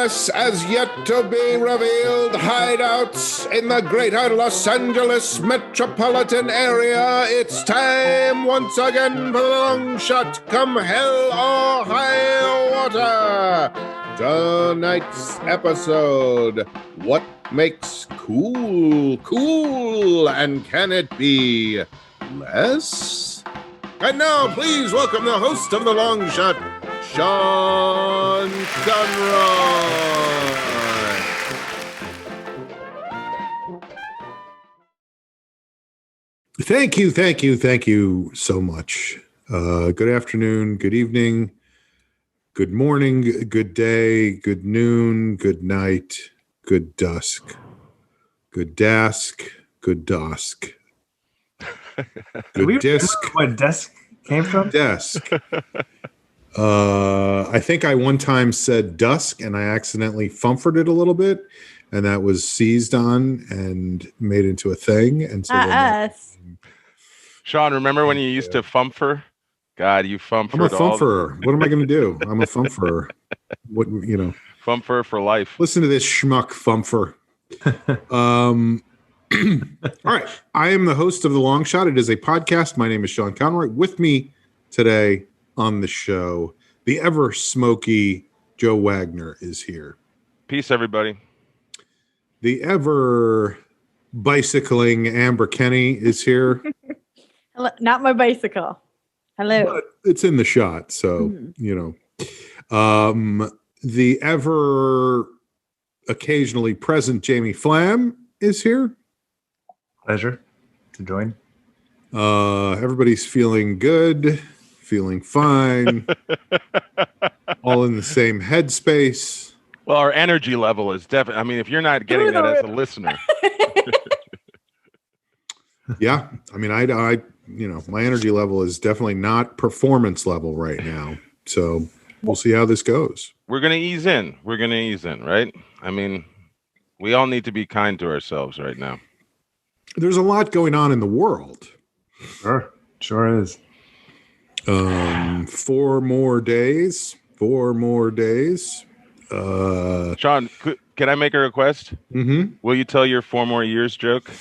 infamous, as yet to be revealed hideouts in the greater Los Angeles metropolitan area. It's time once again for the long shot, come hell or high water. Tonight's episode, what makes cool, and can it be less? And now, please welcome the host of the long shot, Sean Conroy. Thank you so much. Good afternoon, good evening, good morning, good day, good noon, good night, good dusk, good dask, good dusk. Good disc. What desk came from? Desk. I think I one time said dusk and I accidentally fumfered it a little bit, and that was seized on and made into a thing. And so Sean, remember when you used to fumfer? God, you fumfered. I'm a fumferer. What am I going to do? I'm a fumferer. What, you know? Fumfer for life. Listen to this schmuck fumfer. All right. I am the host of The Long Shot. It is a podcast. My name is Sean Conroy. With me today on the show, the ever smoky Joe Wagner is here. Peace, everybody. The ever bicycling Amber Kenny is here. Hello, not my bicycle. Hello. But it's in the shot, so you know. The ever occasionally present Jamie Flam is here. Pleasure to join. Everybody's feeling good, feeling fine, all in the same headspace. Well, our energy level is definitely, I mean, if you're not getting that as a listener. Yeah. I mean, I you know, my energy level is definitely not performance level right now. So we'll see how this goes. We're going to ease in. Right? I mean, we all need to be kind to ourselves right now. There's a lot going on in the world. Sure is. 4 more days. Sean, can I make a request? Mm-hmm. Will you tell your 4 more years joke?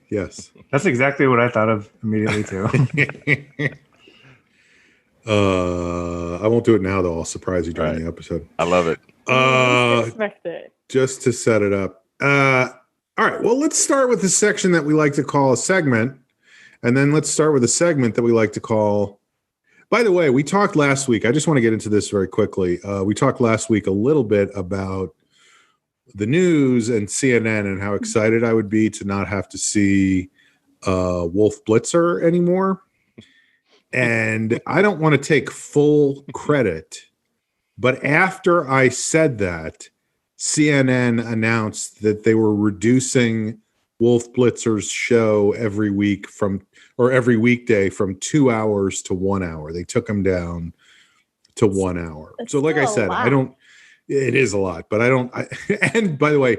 Yes. That's exactly what I thought of immediately, too. I won't do it now, though. I'll surprise you during the episode. I love it. Just to set it up. All right. Well, let's start with the section that we like to call a segment. And then let's start with a segment that we like to call. By the way, we talked last week. I just want to get into this very quickly. We talked last week a little bit about the news and CNN and how excited I would be to not have to see Wolf Blitzer anymore. And I don't want to take full credit, but after I said that, CNN announced that they were reducing Wolf Blitzer's show every weekday from 2 hours to 1 hour. They took him down to 1 hour. So like I said, it is a lot, but and by the way,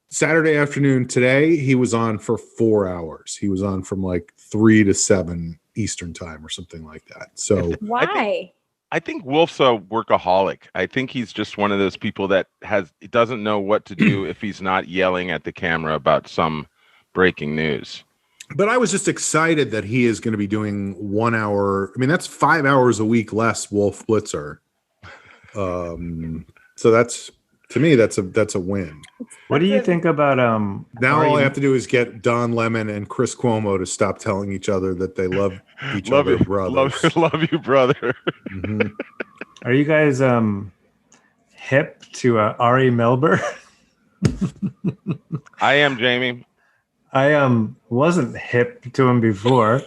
Saturday afternoon today, he was on for 4 hours. He was on from like 3 to 7 Eastern time or something like that. So why? I think Wolf's a workaholic. I think he's just one of those people that doesn't know what to do if he's not yelling at the camera about some breaking news. But I was just excited that he is going to be doing 1 hour. I mean, that's 5 hours a week less Wolf Blitzer. So that's, to me, that's a win. What do you think about now all I have to do is get Don Lemon and Chris Cuomo to stop telling each other that they love each other, brothers. Love you, brother. Mm-hmm. Are you guys hip to Ari Melber? I am, Jamie. I wasn't hip to him before.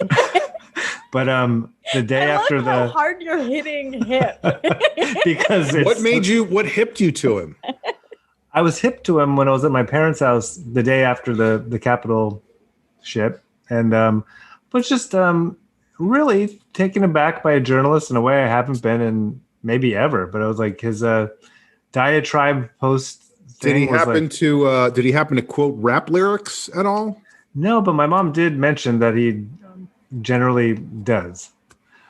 But the day after how hard you're hitting hip. Because what hipped you to him? I was hip to him when I was at my parents' house the day after the Capitol ship, and was just really taken aback by a journalist in a way I haven't been in maybe ever. But I was like, his diatribe post. Did he happen to quote rap lyrics at all? No, but my mom did mention that he generally does.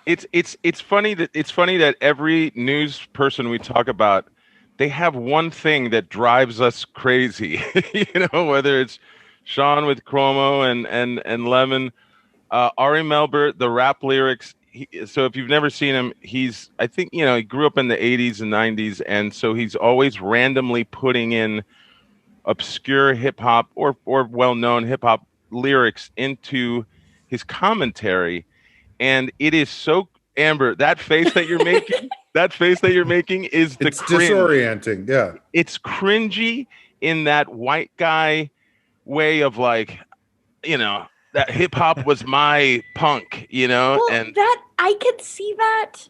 It's funny that every news person we talk about they have one thing that drives us crazy. Whether it's Sean with Cuomo and Lemon, Ari Melber, the rap lyrics. So if you've never seen him, I think he grew up in the 80s and 90s, and so he's always randomly putting in obscure hip hop or well-known hip hop lyrics into his commentary, and it is so, Amber, that face that you're making, is the it's cringe. disorienting. Yeah, it's cringy in that white guy way of like, that hip hop was my punk, Well, and that I could see that,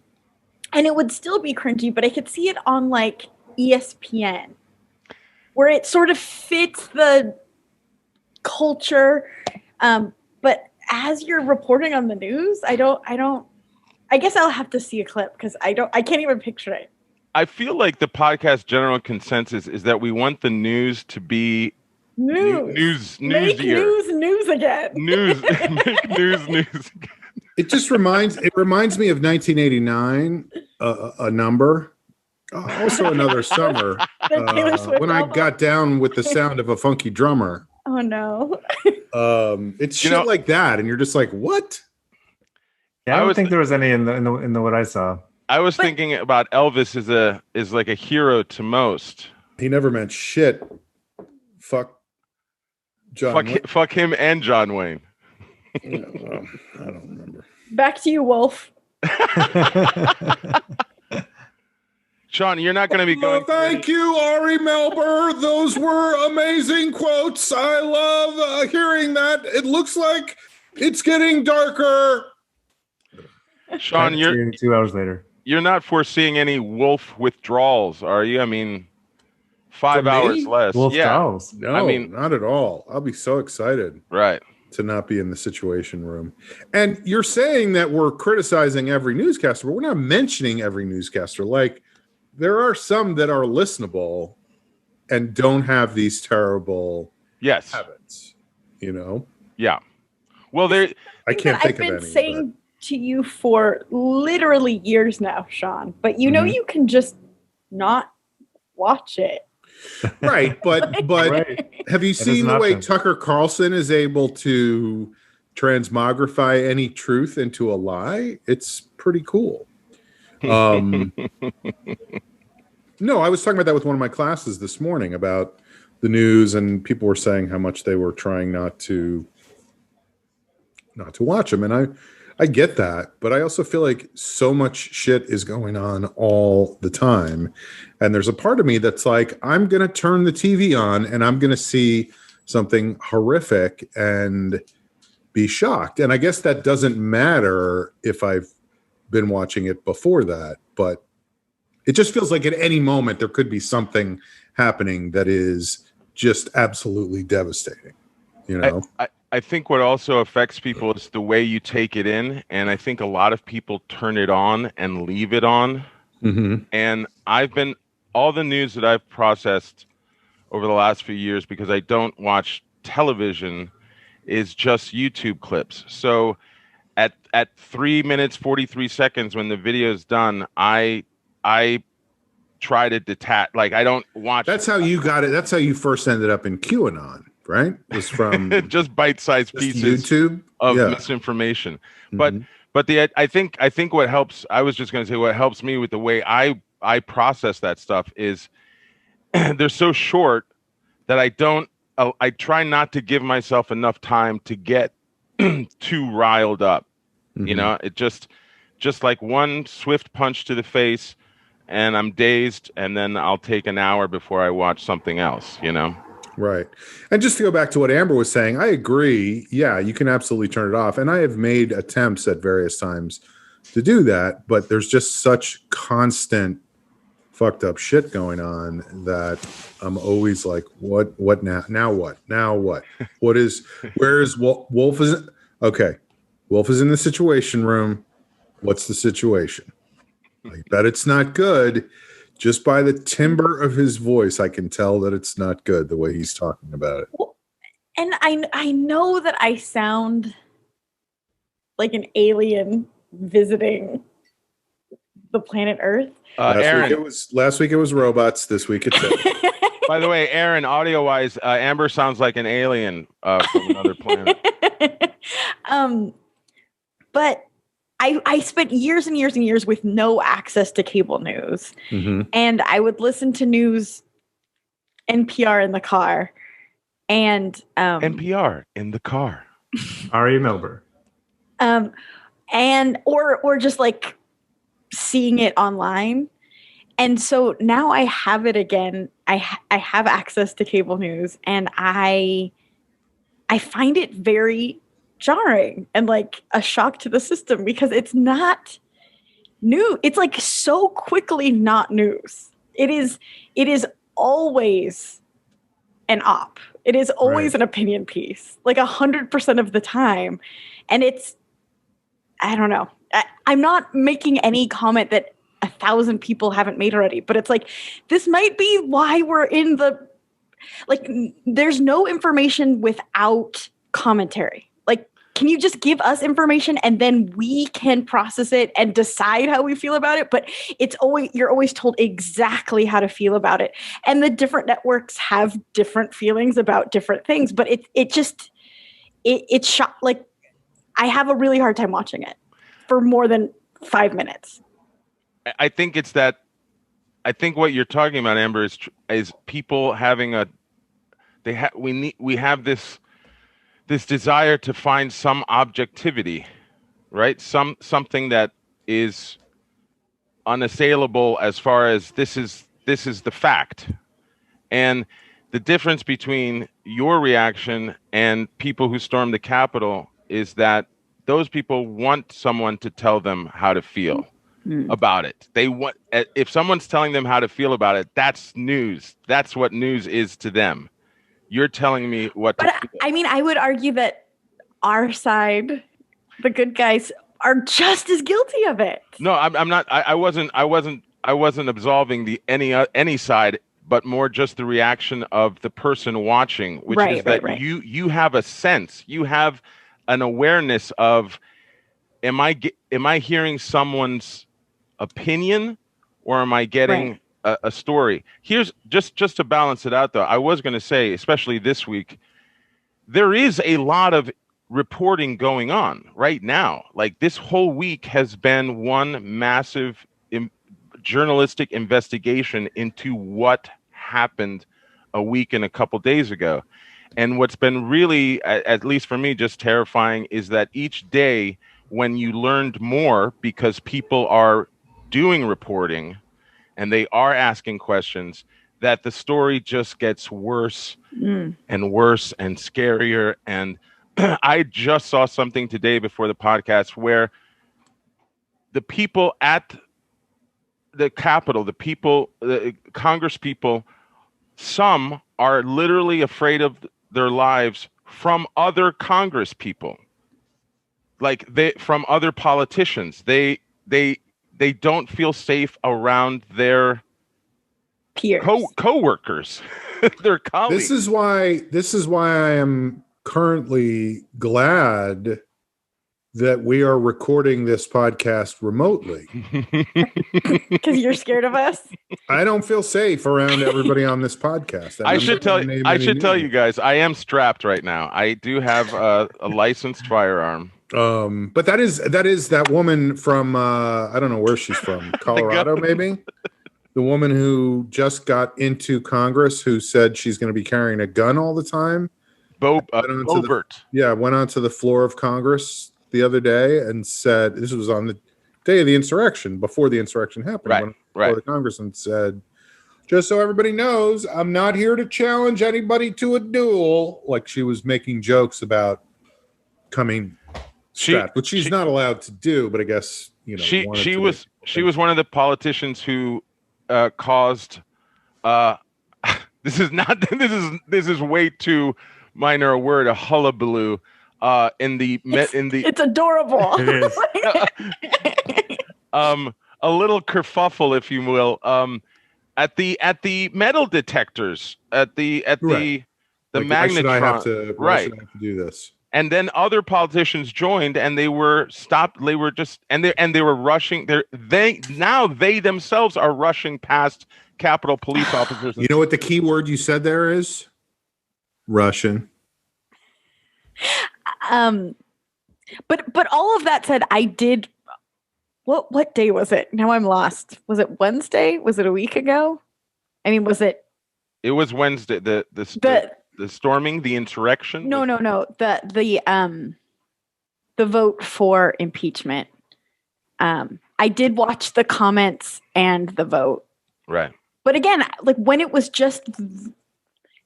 and it would still be cringy, but I could see it on like ESPN, where it sort of fits the culture. But as you're reporting on the news, I guess I'll have to see a clip because I can't even picture it. I feel like the podcast general consensus is that we want the news to be Newsier. News again. Make news again. it just reminds me of 1989, a number. Also another summer when I got down with the sound of a funky drummer. Oh no. It's shit like that, and you're just like, what? Yeah, I don't think there was any in the what I saw. I was thinking about Elvis is like a hero to most. He never meant shit. Fuck John. Fuck him and John Wayne. Yeah, well, I don't remember. Back to you, Wolf. Sean, you're not going to be going. Thank you, Ari Melber. Those were amazing quotes. I love hearing that. It looks like it's getting darker. Sean, you're 2 hours later. You're not foreseeing any wolf withdrawals, are you? I mean, 5 hours less. Withdrawals? No, I mean, not at all. I'll be so excited. Right. To not be in the Situation Room. And you're saying that we're criticizing every newscaster, but we're not mentioning every newscaster. Like, there are some that are listenable and don't have these terrible habits, Yeah. Well, I can't think of any. I've been saying to you for literally years now, Sean, but you can just not watch it. Right, but have you seen the way Tucker Carlson is able to transmogrify any truth into a lie? It's pretty cool. No, I was talking about that with one of my classes this morning about the news, and people were saying how much they were trying not to watch them, and I get that, but I also feel like so much shit is going on all the time, and there's a part of me that's like, I'm gonna turn the TV on and I'm gonna see something horrific and be shocked, and I guess that doesn't matter if I've been watching it before that, but it just feels like at any moment there could be something happening that is just absolutely devastating. I think what also affects people is the way you take it in, and I think a lot of people turn it on and leave it on. Mm-hmm. And all the news that I've processed over the last few years, because I don't watch television, is just YouTube clips. So at 3 minutes 43 seconds when the video is done, I try to detach. Like, I don't watch. That's how you got it. That's how you first ended up in QAnon, right? It was from just bite-sized pieces YouTube of misinformation. Mm-hmm. But I think what helps. I was just going to say what helps me with the way I process that stuff is they're so short that I try not to give myself enough time to get too riled up. Mm-hmm. It just like one swift punch to the face, and I'm dazed, and then I'll take an hour before I watch something else, Right. And just to go back to what Amber was saying, I agree. Yeah, you can absolutely turn it off. And I have made attempts at various times to do that, but there's just such constant fucked up shit going on that I'm always like, what now? Now what? Now what? Where is Wolf is? Okay. Wolf is in the Situation Room. What's the situation? I bet it's not good. Just by the timbre of his voice, I can tell that it's not good the way he's talking about it. Well, and I know that I sound like an alien visiting the planet Earth. Aaron, last week it was robots. This week it's by the way, Aaron, audio-wise, Amber sounds like an alien from another planet. But I spent years and years and years with no access to cable news. Mm-hmm. And I would listen to news NPR in the car. And NPR in the car. Ari Melber. And or just like seeing it online. And so now I have it again. I have access to cable news, and I find it very jarring and like a shock to the system because it's not new. It's like so quickly not news. It is always an op. It is always an opinion piece, like 100% of the time. And it's, I don't know. I'm not making any comment that 1,000 people haven't made already, but it's like, this might be why we're in the, like, there's no information without commentary. Like, can you just give us information and then we can process it and decide how we feel about it? But it's always, you're always told exactly how to feel about it. And the different networks have different feelings about different things, but it's shot. Like, I have a really hard time watching it for more than 5 minutes. I think it's that. I think what you're talking about, Amber, is people having we have this desire to find some objectivity, right? Something that is unassailable as far as this is the fact. And the difference between your reaction and people who stormed the Capitol is that those people want someone to tell them how to feel about it. They want, if someone's telling them how to feel about it, that's news. That's what news is to them. You're telling me what to feel. I mean, I would argue that our side, the good guys, are just as guilty of it. No, I'm not. I wasn't absolving any side, but more just the reaction of the person watching, which is that you have a sense, you have an awareness of, am I hearing someone's opinion, or am I getting a story? Here's just to balance it out, though. I was going to say, especially this week, there is a lot of reporting going on right now. Like, this whole week has been one massive journalistic investigation into what happened a week and a couple days ago. And what's been really, at least for me, just terrifying is that each day when you learned more, because people are doing reporting and they are asking questions, that the story just gets worse and worse and scarier. And I just saw something today before the podcast where the people at the Capitol, the Congress people, some are literally afraid of their lives from other Congress people, like from other politicians. They don't feel safe around their peers, co-workers, their colleagues. This is why I am currently glad that we are recording this podcast remotely. Because you're scared of us? I don't feel safe around everybody on this podcast. I should tell you guys, I am strapped right now. I do have a licensed firearm. But that is that woman from I don't know where she's from, Colorado, maybe. The woman who just got into Congress, who said she's going to be carrying a gun all the time. Boebert. Went onto the floor of Congress the other day and said, this was on the day of the insurrection, before the insurrection happened, before the Congress, and said, just so everybody knows, I'm not here to challenge anybody to a duel. Like, she was making jokes about coming strapped, which she's not allowed to do, but I guess, you know, she was one of the politicians who caused this is way too minor a word, a hullabaloo it's adorable. It is. A little kerfuffle, if you will, at the metal detectors, at the magnetron. Why should I have to do this? And then other politicians joined, and they were stopped. They were just and they were rushing. They themselves are rushing past Capitol Police officers. You know what the key word you said there is? Russian. But all of that said, I did. What day was it? Now I'm lost. Was it Wednesday? Was it a week ago? I mean, was it? It was Wednesday. The storming, the insurrection. No. The vote for impeachment. I did watch the comments and the vote. Right. But again, like when it was just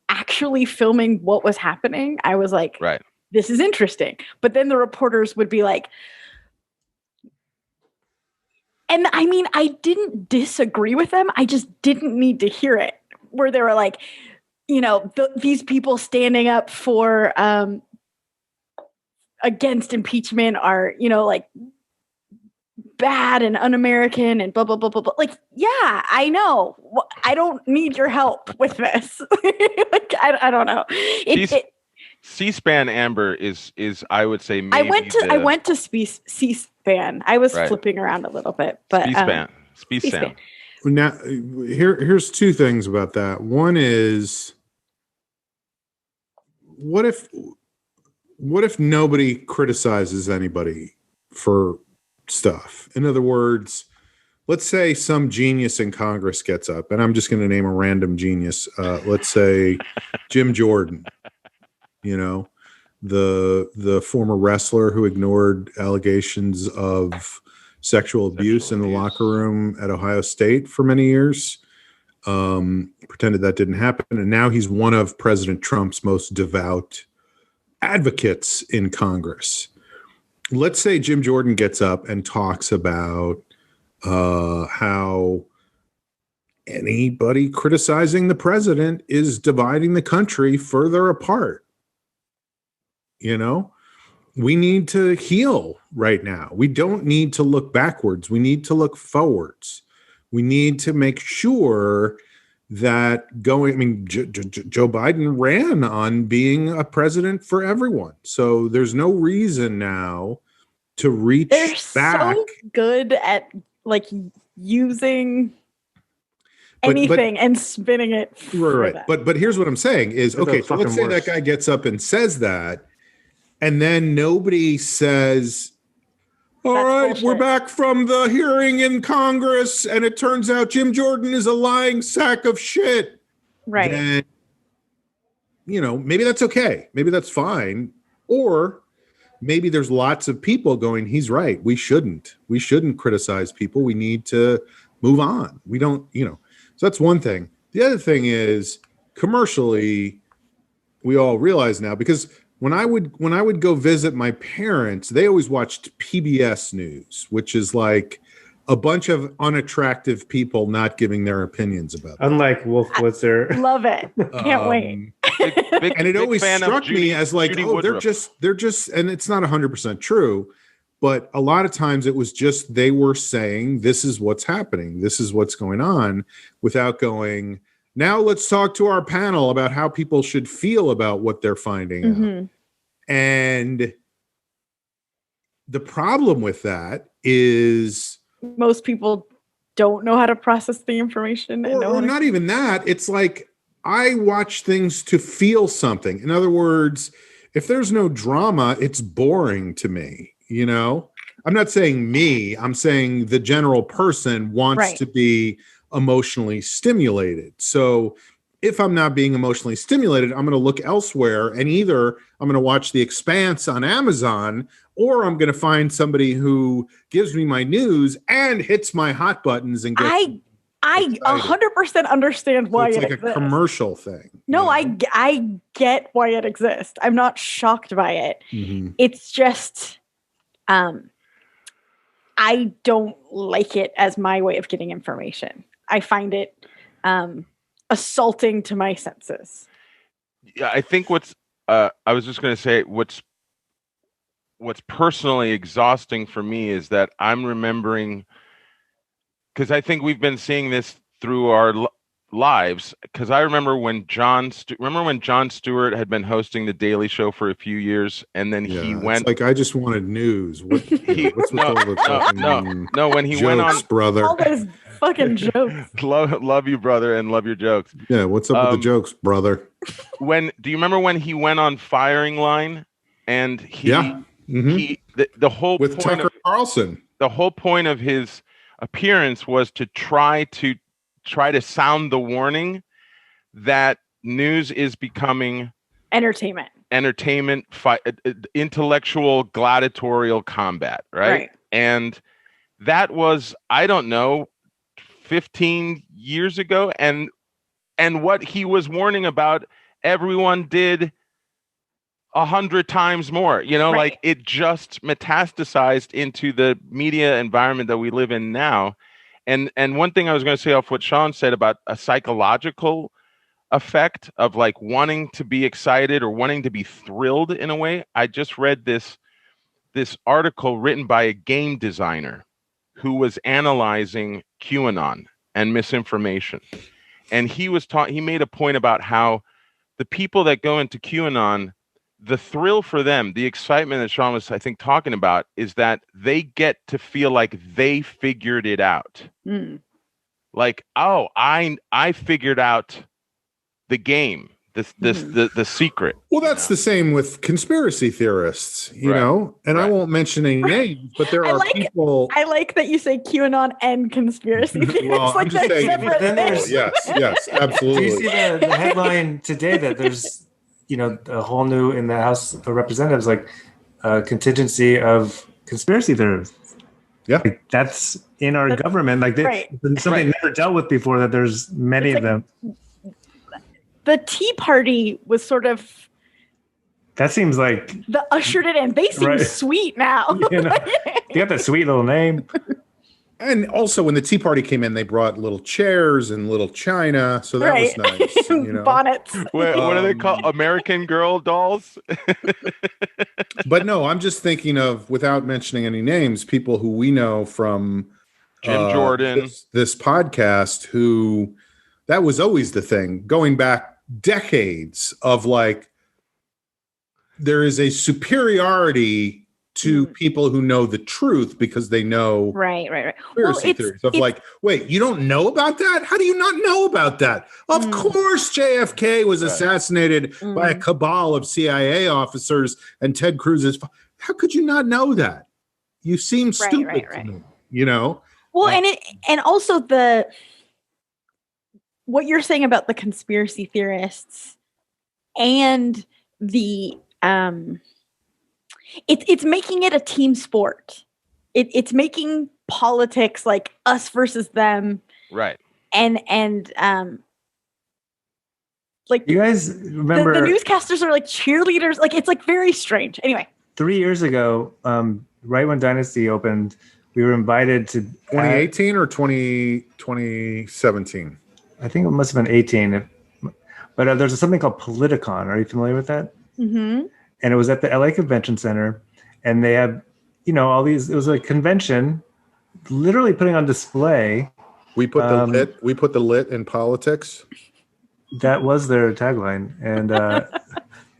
actually filming what was happening, I was like, right, this is interesting. But then the reporters would be like, and I mean, I didn't disagree with them. I just didn't need to hear it. Where they were like, you know, these people standing up for against impeachment are, you know, like bad and un-American and blah, blah, blah, blah, blah. Like, yeah, I know. I don't need your help with this. Like, I don't know. C-SPAN, Amber, is I would say maybe I went to C-SPAN. I was flipping around a little bit, but C-SPAN. Now, here's two things about that. One is, what if nobody criticizes anybody for stuff? In other words, let's say some genius in Congress gets up, and I'm just going to name a random genius. Let's say Jim Jordan, you know, the former wrestler who ignored allegations of sexual abuse in the locker room at Ohio State for many years, pretended that didn't happen. And now he's one of President Trump's most devout advocates in Congress. Let's say Jim Jordan gets up and talks about how anybody criticizing the president is dividing the country further apart. You know, we need to heal right now. We don't need to look backwards. We need to look forwards. We need to make sure that Joe Biden ran on being a president for everyone. So there's no reason now to reach back. So good at like using anything and spinning it. Right. But here's what I'm saying is, okay, so let's say that guy gets up and says that, and then nobody says, all right, bullshit. We're back from the hearing in Congress, and it turns out Jim Jordan is a lying sack of shit. Right. And, you know, maybe that's okay. Maybe that's fine. Or maybe there's lots of people going, he's right. We shouldn't criticize people. We need to move on. We don't, you know. So that's one thing. The other thing is, commercially, we all realize now, because when I would go visit my parents, they always watched PBS News, which is like a bunch of unattractive people not giving their opinions about it. Unlike Wolf Blitzer. Love it. Can't wait. And it always struck me as like, oh, they're just, and it's not 100% true, but a lot of times it was just, they were saying, this is what's happening. This is what's going on, without going, now let's talk to our panel about how people should feel about what they're finding out. And the problem with that is most people don't know how to process the information. Or not even that. It's like, I watch things to feel something. In other words, if there's no drama, it's boring to me, you know? I'm not saying me, I'm saying the general person wants to be emotionally stimulated. So if I'm not being emotionally stimulated, I'm going to look elsewhere, and either I'm going to watch The Expanse on Amazon, or I'm going to find somebody who gives me my news and hits my hot buttons and gets I 100% understand why it's it like exists. A commercial thing. No, I get why it exists. I'm not shocked by it. It's just I don't like it as my way of getting information. I find it assaulting to my senses. Yeah, I think I was just going to say what's personally exhausting for me is that I'm remembering, because I think we've been seeing this through our lives, because I remember when Jon Stewart had been hosting the Daily Show for a few years, and then he went. It's like I just wanted news. What's with all the fucking no. When he jokes, went on, brother? All those fucking jokes. love you, brother, and love your jokes. Yeah, what's up with the jokes, brother? Do you remember when he went on Firing Line, and the whole with point Tucker Carlson? The whole point of his appearance was to try to sound the warning that news is becoming entertainment, intellectual gladiatorial combat, right? And that was, I don't know, 15 years ago, and what he was warning about, everyone did 100 times more, like it just metastasized into the media environment that we live in now. And one thing I was going to say off what Sean said about a psychological effect of like wanting to be excited or wanting to be thrilled in a way. I just read this article written by a game designer who was analyzing QAnon and misinformation. And he made a point about how the people that go into QAnon, the thrill for them, the excitement that Sean was, I think, talking about, is that they get to feel like they figured it out. Like, oh, I figured out the game, the secret. Well, that's the same with conspiracy theorists, you know. And I won't mention any names, but there are people. I like that you say QAnon and conspiracy theorists. Well, I'm just saying. Yes, absolutely. Do you see the headline today that there's, a whole new in the House of Representatives, like a contingency of conspiracy theorists? Yeah, like, that's in our government. Like something never dealt with before. That there's many of them. The Tea Party was sort of. That seems like the ushered it in. They seem sweet now. You got that sweet little name. And also, when the Tea Party came in, they brought little chairs and little china, so that was nice. Bonnets. What are they called? American Girl dolls? But no, I'm just thinking of, without mentioning any names, people who we know from Jim Jordan, this podcast, who that was always the thing, going back decades of like, there is a superiority to people who know the truth because they know conspiracy theories of like, wait, you don't know about that? How do you not know about that? Of course JFK was assassinated by a cabal of CIA officers and Ted Cruz is. How could you not know that? You seem stupid to me, Well, and also what you're saying about the conspiracy theorists and the it's making it a team sport. It's making politics like us versus them. Right. And like you guys remember the newscasters are like cheerleaders. Like it's like very strange. Anyway. 3 years ago, right when Dynasty opened, we were invited to 2018 or 2017. I think it must have been 18. But there's something called Politicon. Are you familiar with that? Mm-hmm. And it was at the LA Convention Center, and they had, all these. It was a convention, literally putting on display. We put the lit. We put the lit in politics. That was their tagline, and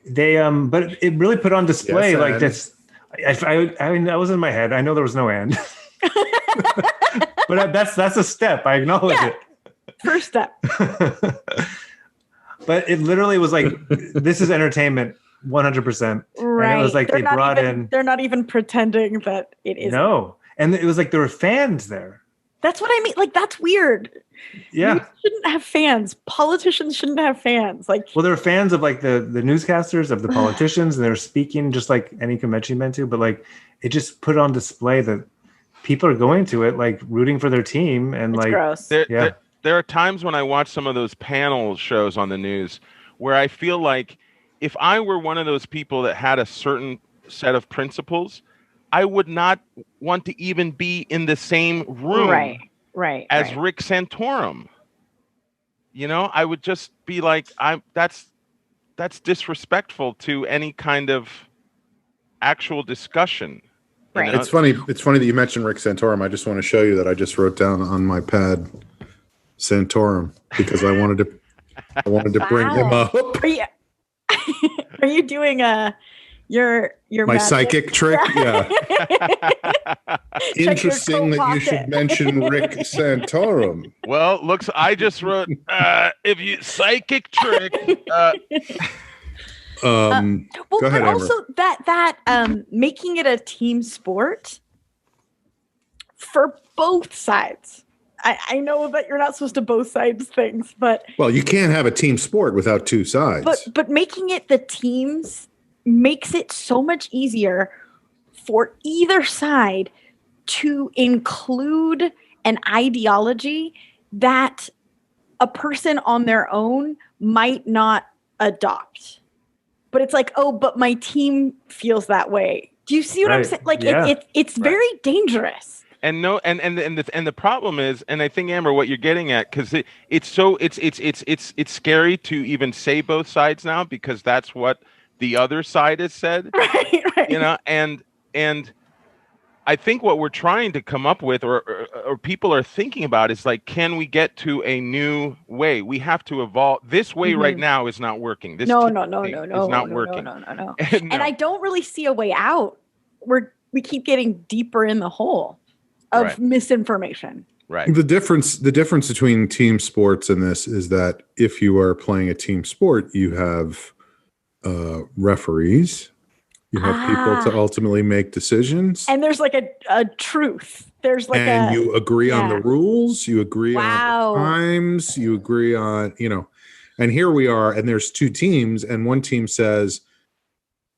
they. But it really put on display like this. I mean, that was in my head. I know there was no end, but that's a step. I acknowledge it. First step. But it literally was like, this is entertainment. 100%. Right. And it was like they're not even pretending that it is. No. And it was like there were fans there. That's what I mean. Like, that's weird. Yeah. You shouldn't have fans. Politicians shouldn't have fans. Like, well, there were fans of like the newscasters, of the politicians, and they're speaking just like any convention meant to, but like it just put on display that people are going to it, like rooting for their team. And it's like, gross. There are times when I watch some of those panel shows on the news where I feel like if I were one of those people that had a certain set of principles, I would not want to even be in the same room as Rick Santorum. I would just be like, that's disrespectful to any kind of actual discussion. It's funny that you mentioned Rick Santorum. I just want to show you that I just wrote down on my pad Santorum, because I wanted to bring him Wow. up. Are you doing your My magic? psychic trick? Yeah. your Interesting coat that you pocket. should mention Rick Santorum. Well, looks. I just wrote. If you psychic trick. Well, Go ahead, but Amber. also that making it a team sport for both sides. I know that you're not supposed to both sides things, but Well, you can't have a team sport without two sides. but making it the teams makes it so much easier for either side to include an ideology that a person on their own might not adopt. But it's like, oh, but my team feels that way. Do you see what I'm Right. saying? Like Yeah. it's very dangerous. And no, and the problem is, and I think Amber, what you're getting at, because it's scary to even say both sides now, because that's what the other side has said, Right. you know, and I think what we're trying to come up with, or people are thinking about, is like, can we get to a new way? We have to evolve. This way right now is not working. This No, team no, thing no. is not working. No. And And I don't really see a way out. We keep getting deeper in the hole of Right. misinformation. Right. The difference between team sports and this is that if you are playing a team sport, you have referees, you have people to ultimately make decisions, And there's like a truth. There's like and you agree on the yeah. rules, you agree Wow. on the times, you agree on, and here we are, and there's two teams, and one team says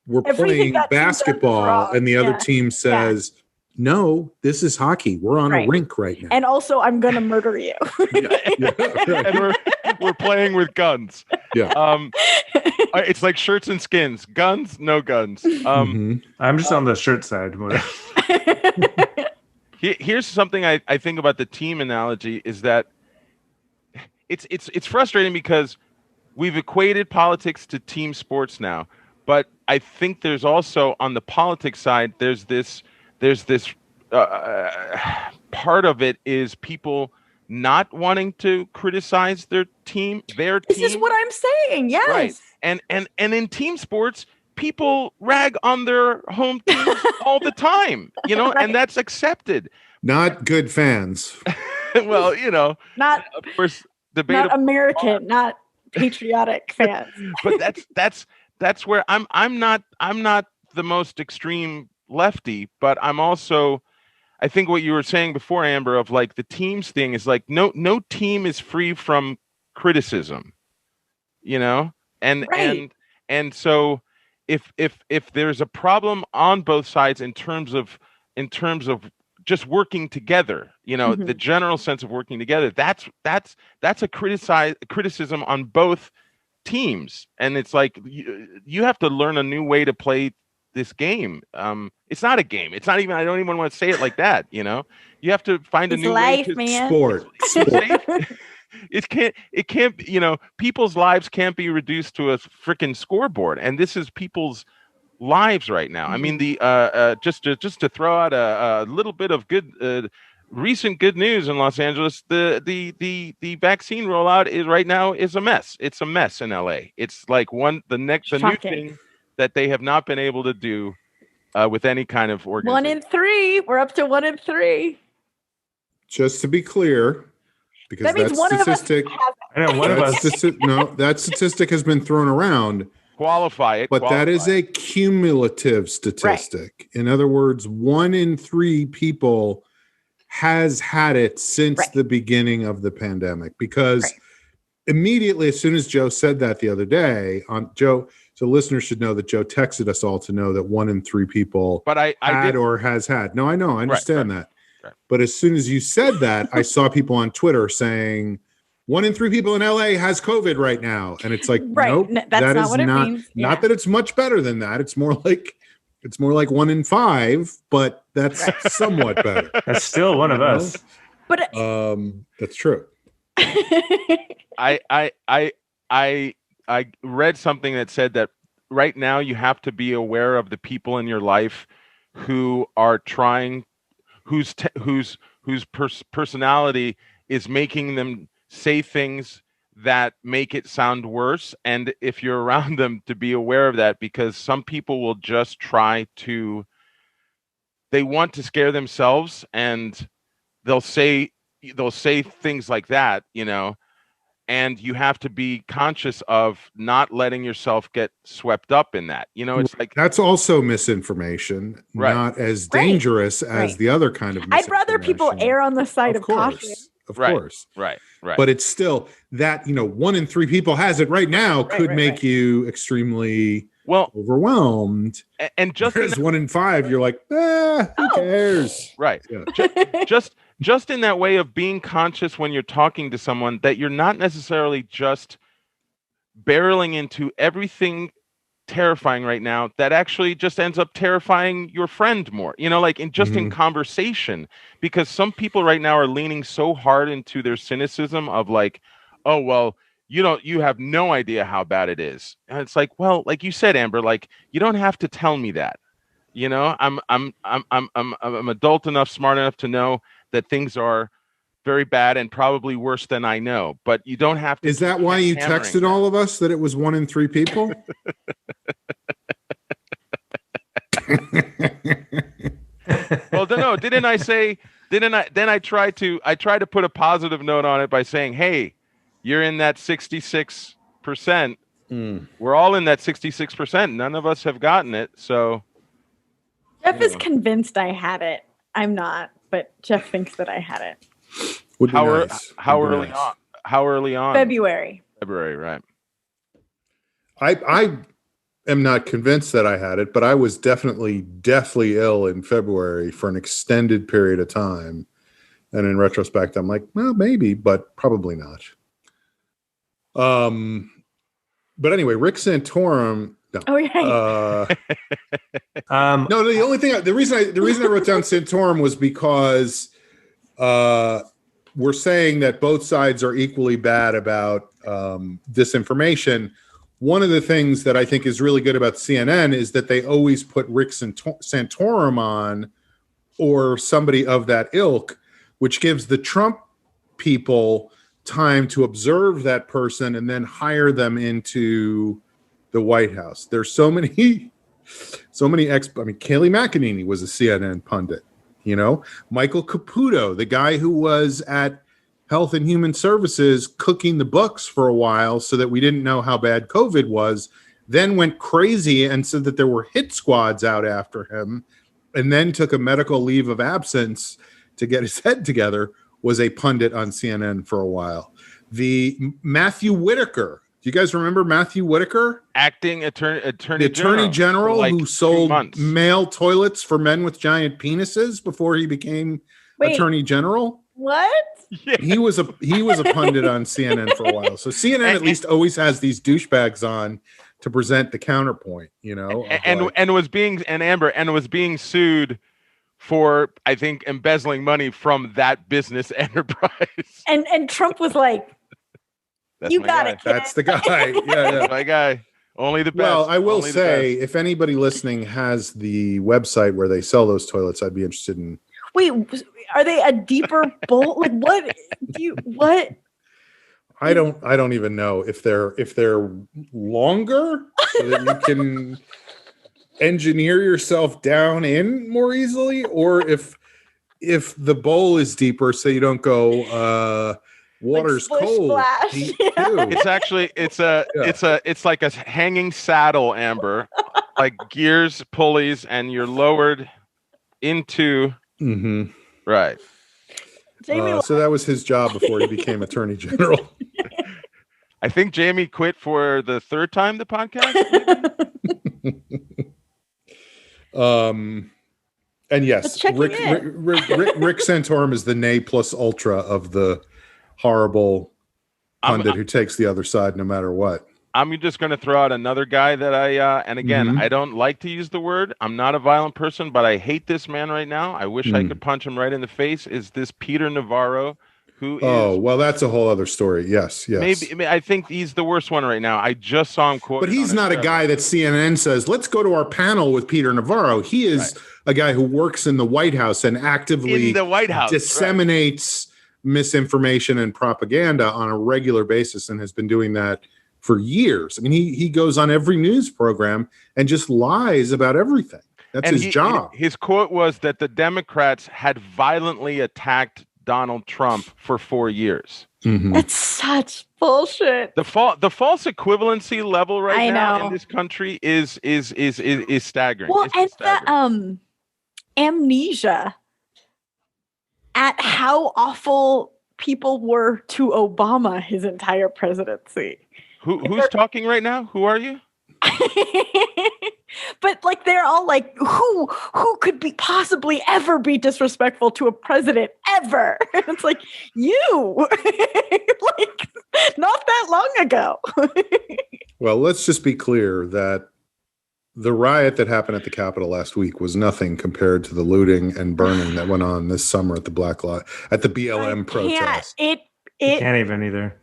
we're Everything playing that team does is basketball, wrong. and the other Yeah. team says, no, this is hockey. We're on Right. a rink right now. And also, I'm gonna murder you. Yeah, right. And we're playing with guns. Yeah. It's like shirts and skins. Guns, no guns. Mhm. I'm just on the shirt side. Here's something I think about the team analogy, is that it's frustrating because we've equated politics to team sports now, but I think there's also, on the politics side, there's this part of it is people not wanting to criticize their team. This is what I'm saying. Yes. Right. And in team sports, people rag on their home teams all the time, Right. and that's accepted. Not good fans. Well, Not of course, debatable. not American, not patriotic fans. But that's where I'm not the most extreme lefty, but I'm also, I think what you were saying before, Amber, of like the teams thing is like, no team is free from criticism, Right. and so if there's a problem on both sides in terms of just working together, the general sense of working together, that's a criticism on both teams. And it's like, you have to learn a new way to play this game. It's not a game. It's not even, I don't even want to say it like that. You have to find It's a new life, way to man. Sport. It can't, people's lives can't be reduced to a freaking scoreboard. And this is people's lives right now. I mean, the just to throw out a little bit of good recent good news in Los Angeles, the vaccine rollout is a mess. It's a mess in LA. It's like the new Shocking. thing that they have not been able to do with any kind of organization. 1 in 3. We're up to 1 in 3. Just to be clear, because That means one of us statistic, has I know one of us. that statistic has been thrown around, Qualify it. but that is a cumulative statistic. In other words, 1 in 3 people has had it since the beginning of the pandemic, because immediately, as soon as Joe said that the other day so listeners should know that Joe texted us all to know that 1 in 3 people I had did, or has had. No, I know. I understand that. Right. But as soon as you said that, I saw people on Twitter saying 1 in 3 people in LA has COVID right now. And it's like, nope, That's that not is what it not, means. not that it's much better than that. It's more like 1 in 5, but that's somewhat better. That's still one of us. But That's true. I read something that said that right now you have to be aware of the people in your life who are trying, whose personality is making them say things that make it sound worse. And if you're around them, to be aware of that, because some people will just they want to scare themselves, and they'll say things like that, and you have to be conscious of not letting yourself get swept up in that. It's like that's also misinformation, right. Not as dangerous as the other kind of misinformation. I'd rather people err on the side of caution. Of course. Right. But it's still that, 1 in 3 people has it right now could make you extremely overwhelmed. And just as 1 in 5, you're like, who cares? Right. Yeah. Just in that way of being conscious when you're talking to someone, that you're not necessarily just barreling into everything terrifying right now that actually just ends up terrifying your friend more, in conversation, because some people right now are leaning so hard into their cynicism of like, oh, well, you have no idea how bad it is. And it's like, well, like you said, Amber, like, you don't have to tell me that. I'm adult enough, smart enough to know that things are very bad and probably worse than I know, but you don't have to. Is that why you texted all of us that it was 1 in 3 people? Well, no, didn't I say? Then I tried to put a positive note on it by saying, hey, you're in that 66%. We're all in that 66%. None of us have gotten it. So Jeff is convinced I had it. I'm not, but Jeff thinks that I had it. How early on? How early on? February, right. I am not convinced that I had it, but I was definitely deathly ill in February for an extended period of time. And in retrospect, I'm like, well, maybe, but probably not. But anyway, Rick Santorum. No. Oh yeah. No, the reason I wrote down Santorum was because we're saying that both sides are equally bad about disinformation. One of the things that I think is really good about CNN is that they always put Rick Santorum on, or somebody of that ilk, which gives the Trump people time to observe that person and then hire them into the White House. There's so many Kayleigh McEnany was a CNN pundit, Michael Caputo, the guy who was at Health and Human Services cooking the books for a while so that we didn't know how bad COVID was, then went crazy and said that there were hit squads out after him, and then took a medical leave of absence to get his head together, was a pundit on CNN for a while. The Matthew Whitaker. Do you guys remember Matthew Whitaker? Acting attorney general like who sold male toilets for men with giant penises before he became attorney general? What? Yeah. He was a pundit on CNN for a while. So CNN at least always has these douchebags on to present the counterpoint, and was being sued for, I think, embezzling money from that business enterprise. And Trump was like, "You got it, kid." That's the guy. Yeah. That's my guy. Only the best. Well, I will say, if anybody listening has the website where they sell those toilets, I'd be interested in. Wait, are they a deeper bowl? Like what? I don't even know if they're longer so that you can engineer yourself down in more easily, or if the bowl is deeper so you don't go water's like cold. It's actually it's like a hanging saddle, Amber, like gears, pulleys, and you're lowered into right. So that was his job before he became attorney general. I think Jamie quit for the third time the podcast. And yes, Rick Santorum is the ne plus ultra of the horrible pundit who takes the other side no matter what. I'm just going to throw out another guy that and again, I don't like to use the word. I'm not a violent person, but I hate this man right now. I wish I could punch him right in the face. Is this Peter Navarro, who is... Oh, well, that's a whole other story. Yes. Maybe I think he's the worst one right now. I just saw him quoted. But he's not a guy that CNN says, let's go to our panel with Peter Navarro. He is a guy who works in the White House and actively in the White House, disseminates misinformation and propaganda on a regular basis and has been doing that for years. I mean, he goes on every news program and just lies about everything. That's his job. His quote was that the Democrats had violently attacked Donald Trump for 4 years. Mm-hmm. That's such bullshit. The false equivalency level I now know. in this country is staggering. Well, It's and staggering. the amnesia at how awful people were to Obama his entire presidency. Who's talking right now? Who are you? But like they're all like, who could be possibly ever be disrespectful to a president ever? And it's like you, like not that long ago. Well, let's just be clear that the riot that happened at the Capitol last week was nothing compared to the looting and burning that went on this summer at the at the BLM protest. I can't even either.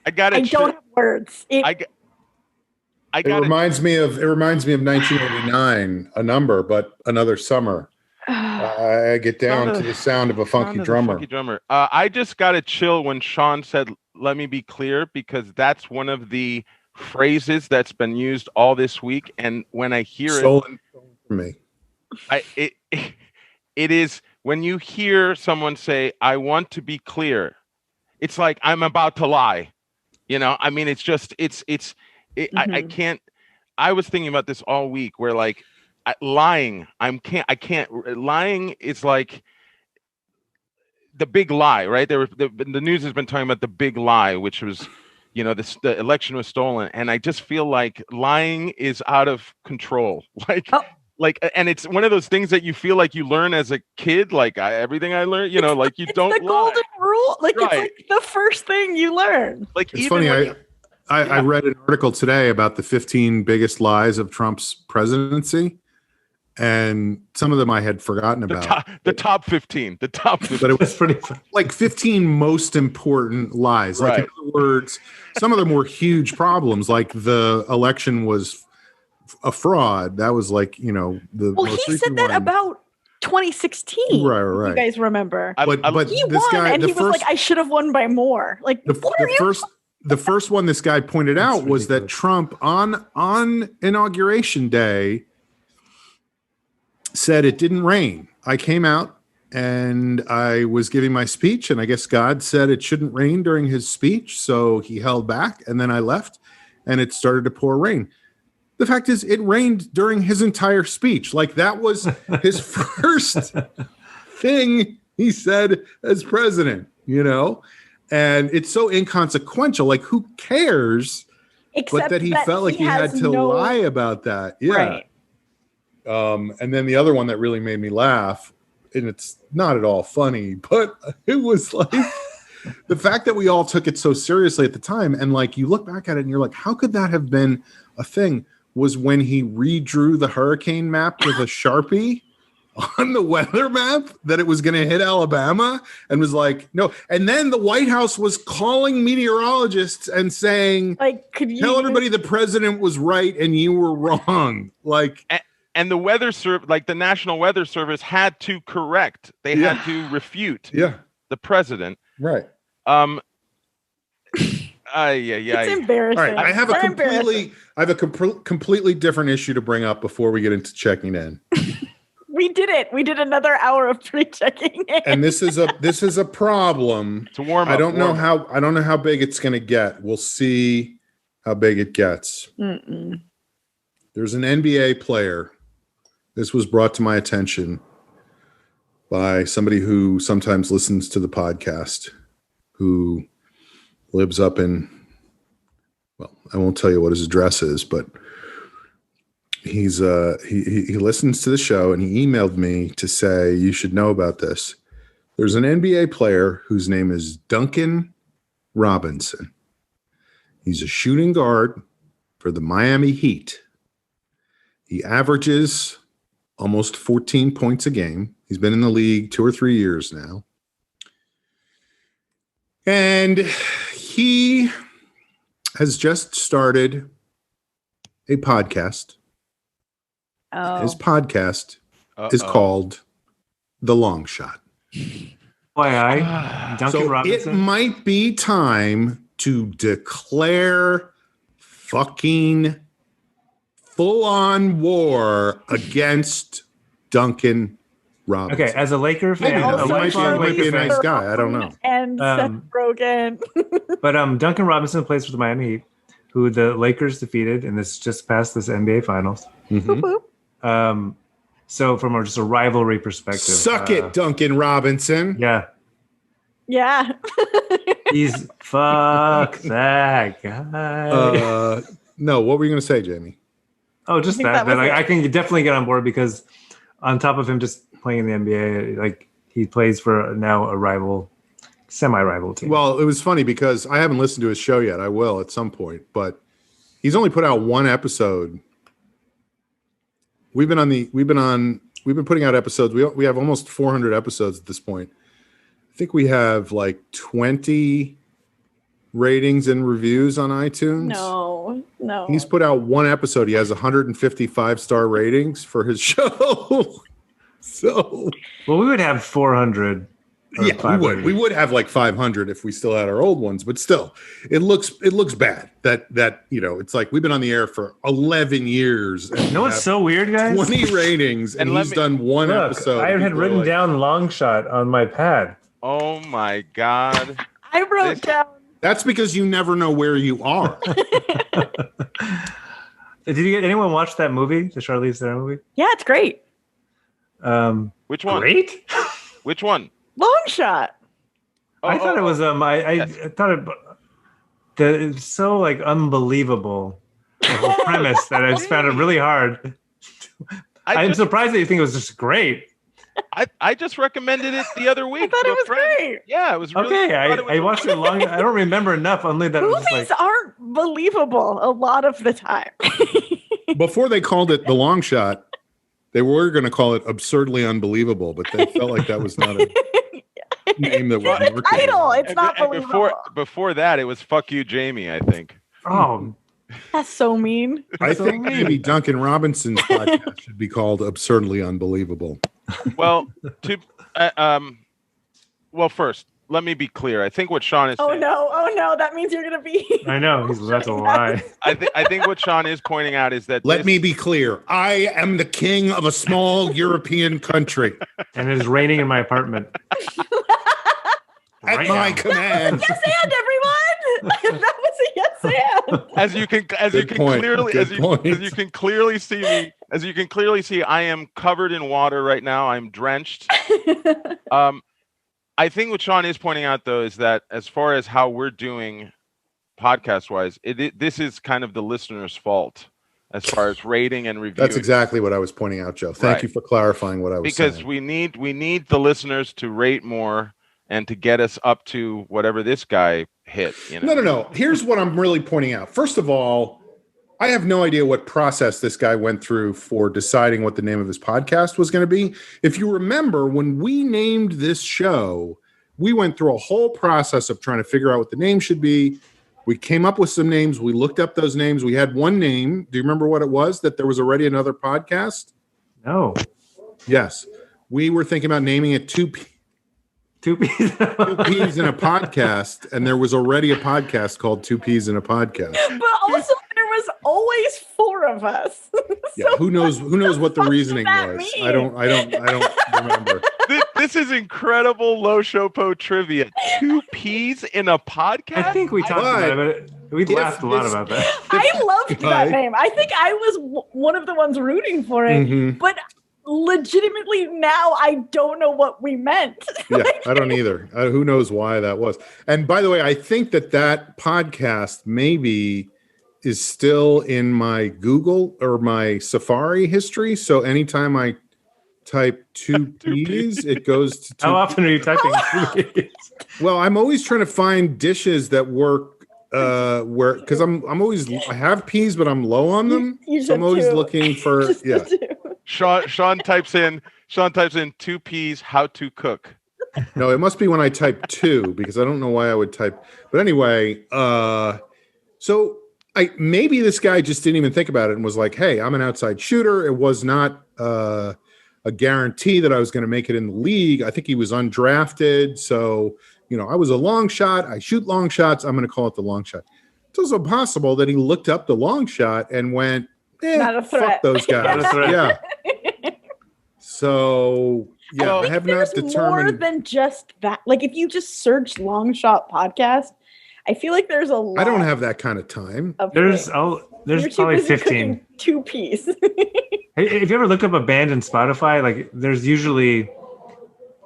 I got it. I don't have words. It reminds me of 1989, a number, but another summer. I get down to the sound of a funky drummer. I just got a chill when Sean said, "Let me be clear," because that's one of the phrases that's been used all this week. And when I hear Stolen from me, it is when you hear someone say, "I want to be clear," it's like I'm about to lie. You know, I mean, it's just I can't. I was thinking about this all week, where like lying. I can't. Lying is like the big lie, right? The news has been talking about the big lie, which was, you know, the election was stolen, and I just feel like lying is out of control. Like, and it's one of those things that you feel like you learn as a kid. Like everything I learned, you know, like you don't the golden rule. Like right. It's like the first thing you learn. Like it's funny. I read an article today about the 15 biggest lies of Trump's presidency, and some of them I had forgotten about. The top 15. The top 15. But it was pretty like 15 most important lies. Like, in other words, some of them were huge problems. Like the election was a fraud. That was like, you know, the most he said that about 2016. Right. You guys remember? But he this won, guy, and he was like, "I should have won by more." Like the first one this guy pointed out was that Trump on Inauguration Day said it didn't rain. I came out and I was giving my speech, and I guess God said it shouldn't rain during his speech, so he held back, and then I left, and it started to pour rain. The fact is, it rained during his entire speech. Like, that was his first thing he said as president, you know? And it's so inconsequential. Like, who cares? Except but that he felt like he had to lie about that. Yeah. Right. And then the other one that really made me laugh, and it's not at all funny, but it was like the fact that we all took it so seriously at the time. And like, you look back at it and you're like, how could that have been a thing? Was when he redrew the hurricane map with a Sharpie on the weather map that it was going to hit Alabama, and was like, no. And then the White House was calling meteorologists and saying, like, could you tell everybody the president was right and you were wrong? Like, and the weather like the National Weather Service had to correct. They had to refute the president. Right. It's embarrassing. All right, I have a completely different issue to bring up before we get into checking in. We did it. We did another hour of pre-checking in. And this is a problem. It's a warm up. I don't know how big it's going to get. We'll see how big it gets. Mm-mm. There's an NBA player. This was brought to my attention by somebody who sometimes listens to the podcast, who lives up in, well, I won't tell you what his address is, but he's he listens to the show, and he emailed me to say you should know about this. There's an NBA player whose name is Duncan Robinson. He's a shooting guard for the Miami Heat. He averages almost 14 points a game. He's been in the league 2 or 3 years now. And he has just started a podcast. Oh. His podcast is called The Long Shot. Duncan So Robinson. it might be time to declare fucking full-on war against Duncan Robinson. Okay, as a Laker fan, Maybe not. a He might be- lifelong might be Laker a fan. nice guy. I don't know. And Seth Rogen. But Duncan Robinson plays for the Miami Heat, who the Lakers defeated, and this just passed this NBA Finals. Mhm. So from just a rivalry perspective, Suck it, Duncan Robinson. yeah, Yeah. he's fuck that guy. No, what were you going to say, Jamie? Oh, just I think that. that was I it. can definitely get on board because on top of him just playing in the NBA, like he plays for now a rival, semi-rival team. Well, it was funny because I haven't listened to his show yet. I will at some point, but he's only put out one episode. We've been putting out episodes. We have almost 400 episodes at this point. I think we have like 20 ratings and reviews on iTunes. No. He's put out one episode. He has 155-star ratings for his show. So, well, we would have 400. Or yeah, 500. we would have like 500 if we still had our old ones, but still, it looks bad. That it's like we've been on the air for 11 years. And You know what's so weird, guys? 20 ratings, and he's done one Look, episode. I had People are written like, down long shot on my pad. Oh my God. I wrote down. That's because you never know where you are. Did anyone watch that movie, the Charlize Theron movie? Yeah, it's great. Which one? Great. Which one? Long shot. I thought it was I Yes. thought it's so like unbelievable the whole premise that I just found it really hard. I'm surprised that you think it was just great. I just recommended it the other week. I thought to it a was friend. great. Yeah, it was really Okay, thought it was I watched it long. I don't remember enough. Only that it was Movies like aren't believable a lot of the time. Before they called it the long shot, they were going to call it absurdly unbelievable, but they felt like that was not a name that was the marketed. title, it's not And believable. before that, it was "Fuck You, Jamie." I think. oh, That's so mean. I so think mean. maybe Duncan Robinson's podcast should be called Absurdly Unbelievable. Well, well, first, let me be clear. I think what Sean is Oh saying. no, that means you're gonna be. I know he's about to lie. I think what Sean is pointing out is that Let me be clear. I am the king of a small European country. And it is raining in my apartment. At Right my now. command. Yes, and everyone. That was a yes, and. as you can Good point. clearly Good point. as you can clearly see me as you can clearly see I am covered in water right now. I'm drenched. I think what Sean is pointing out though is that as far as how we're doing podcast wise, this is kind of the listener's fault as far as rating and reviewing. That's exactly what I was pointing out, Joe. Thank Right. you for clarifying what I was because saying. we need the listeners to rate more and to get us up to whatever this guy hit. You know? No. Here's what I'm really pointing out. First of all, I have no idea what process this guy went through for deciding what the name of his podcast was going to be. If you remember, when we named this show, we went through a whole process of trying to figure out what the name should be. We came up with some names. We looked up those names. We had one name. Do you remember what it was? That there was already another podcast? No, Yes. We were thinking about naming it Two Peas in a Podcast, and there was already a podcast called Two Peas in a Podcast. But also, there was always four of us. Yeah, who knows what the fuck reasoning does that was? mean? I don't remember. This is incredible low showpo trivia. 2 peas in a podcast. I think we talked about it. We laughed a lot this- about that. I loved Right. that name. I think I was one of the ones rooting for it. Mhm. But legitimately, now I don't know what we meant. Yeah, I don't either. Who knows why that was? And by the way, I think that podcast maybe is still in my Google or my Safari history. So anytime I type two peas, it goes to two. How often are you typing? Well, I'm always trying to find dishes that work where because I have peas, but I'm low on them. You So I'm should always too. looking for Just yeah. the two. Sean types in 2 peas how to cook. No, it must be when I type 2 because I don't know why I would type. But anyway, so maybe this guy just didn't even think about it and was like, "Hey, I'm an outside shooter." It was not a a guarantee that I was going to make it in the league. I think he was undrafted. So, I was a long shot. I shoot long shots. I'm going to call it the long shot. It's also possible that he looked up the long shot and went, Not a threat. fuck those guys. Yeah. So, I I have not there's determined. more than just that. Like, if you just search Long Shot Podcast, I feel like there's a lot. I don't have that kind of time. There's You're too probably busy 15. cooking 2-piece. Hey, if you ever looked up a band in Spotify, like there's usually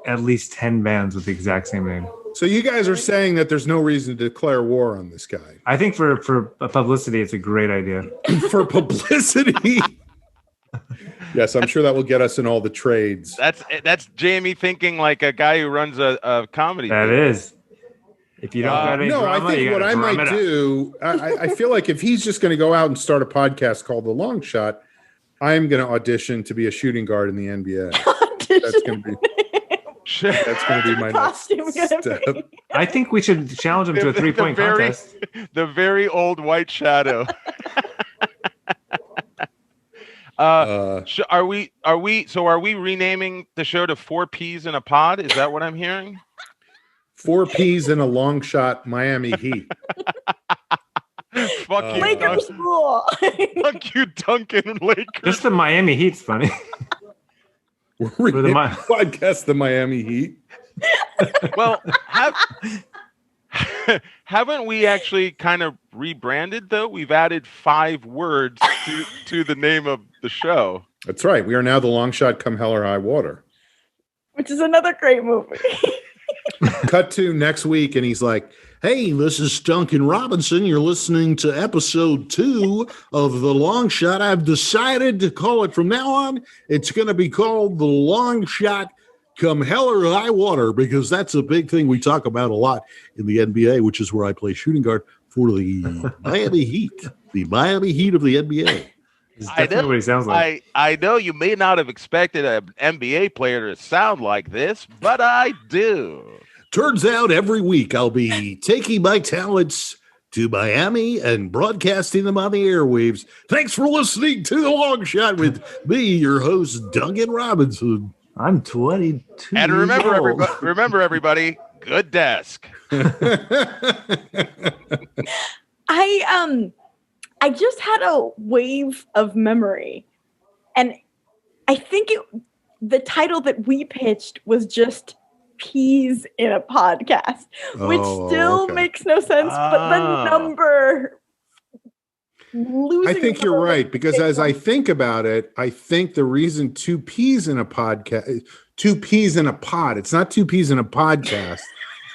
at least 10 bands with the exact same name. So you guys are saying that there's no reason to declare war on this guy. I think for publicity, it's a great idea. For publicity. Yes, I'm sure that will get us in all the trades. That's Jamie thinking like a guy who runs a comedy. That is. If you don't got any no, drama, I think you what gotta I drum might it up. do, I feel like if he's just going to go out and start a podcast called The Long Shot, I'm going to audition to be a shooting guard in the NBA. That's going to be my next step. I think we should challenge him to a 3-point contest. The very old white shadow. Are we renaming the show to 4 Peas in a Pod? Is that what I'm hearing? 4 Peas in a long shot Miami Heat. Fuck you, Lakers rule. Fuck you, Duncan. Lakers. Just the Miami Heat's funny. We're the podcast the Miami Heat. Well, haven't we actually kind of rebranded though? We've added 5 words to the name of the show. That's right. We are now the Long Shot Come Hell or High Water. Which is another great movie. Cut to next week, and he's like, "Hey, this is Duncan Robinson. You're listening to episode 2 of The Long Shot. I've decided to call it from now on. It's going to be called The Long Shot Come Hell or High Water, because that's a big thing we talk about a lot in the NBA, which is where I play shooting guard for the Miami Heat, the Miami Heat of the NBA." It's definitely what he sounds like. I know you may not have expected an NBA player to sound like this, but I do. Turns out every week I'll be taking my talents to Miami and broadcasting them on the airwaves. Thanks for listening to The Long Shot with me, your host, Duncan Robinson. I'm 22. And remember, everybody, good desk. I just had a wave of memory, and I think the title that we pitched was just Peas in a Podcast, which still makes no sense, but the number losing. I think you're right, because as I think about it, I think the reason 2 peas in a podcast, 2 peas in a pod, it's not 2 peas in a podcast,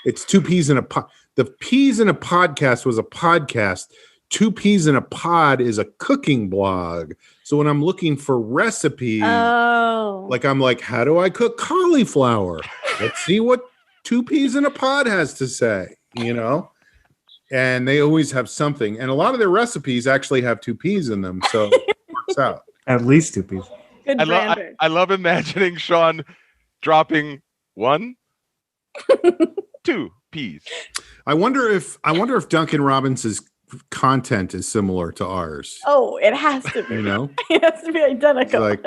it's 2 peas in a pod. The Peas in a Podcast was a podcast. 2 Peas in a Pod is a cooking blog. So when I'm looking for recipes, I'm like, how do I cook cauliflower? Let's see what 2 Peas in a Pod has to say, And they always have something. And a lot of their recipes actually have 2 peas in them. So it works out. At least 2 peas. Good branding. I love imagining Sean dropping 1, 2 peas. I wonder if Duncan Robinson's content is similar to ours. Oh, it has to be. It has to be identical. Like,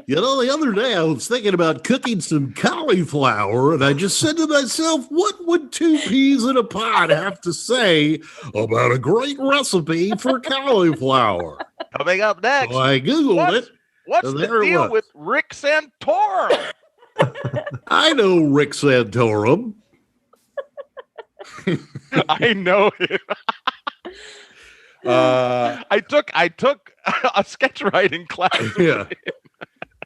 the other day I was thinking about cooking some cauliflower, and I just said to myself, what would 2 peas in a pod have to say about a great recipe for cauliflower? Coming up next. So I Googled it. What's the deal with Rick Santorum? I know Rick Santorum. I know him. I took a sketch writing class. Yeah.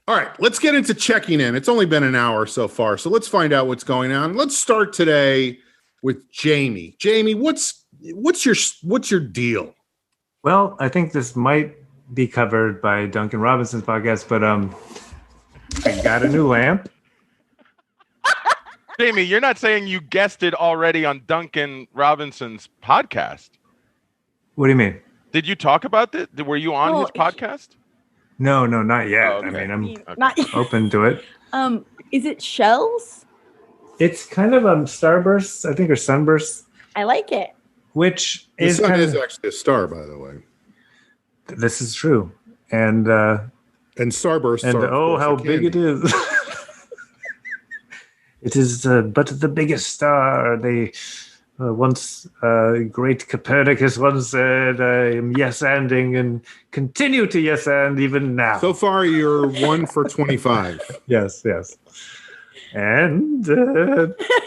All right, let's get into checking in. It's only been an hour so far, so let's find out what's going on. Let's start today with Jamie. Jamie, what's your deal? Well, I think this might be covered by Duncan Robinson's podcast, but I got a new lamp. Jamie, you're not saying you guessed it already on Duncan Robinson's podcast? What do you mean? Did you talk about it? Were you on his podcast? No, not yet. Oh, okay. I mean, I'm Not open to it. Is it shells? It's kind of starbursts, I think, or sunbursts, I like it. which The is sun kind is of, actually a star, by the way. this is true. And And starbursts And are, of course, how a big it candy. is. It is but the biggest star. They once great Copernicus once said, I am yes-anding and continue to yes-and even now. So far, you're 1 for 25. Yes. And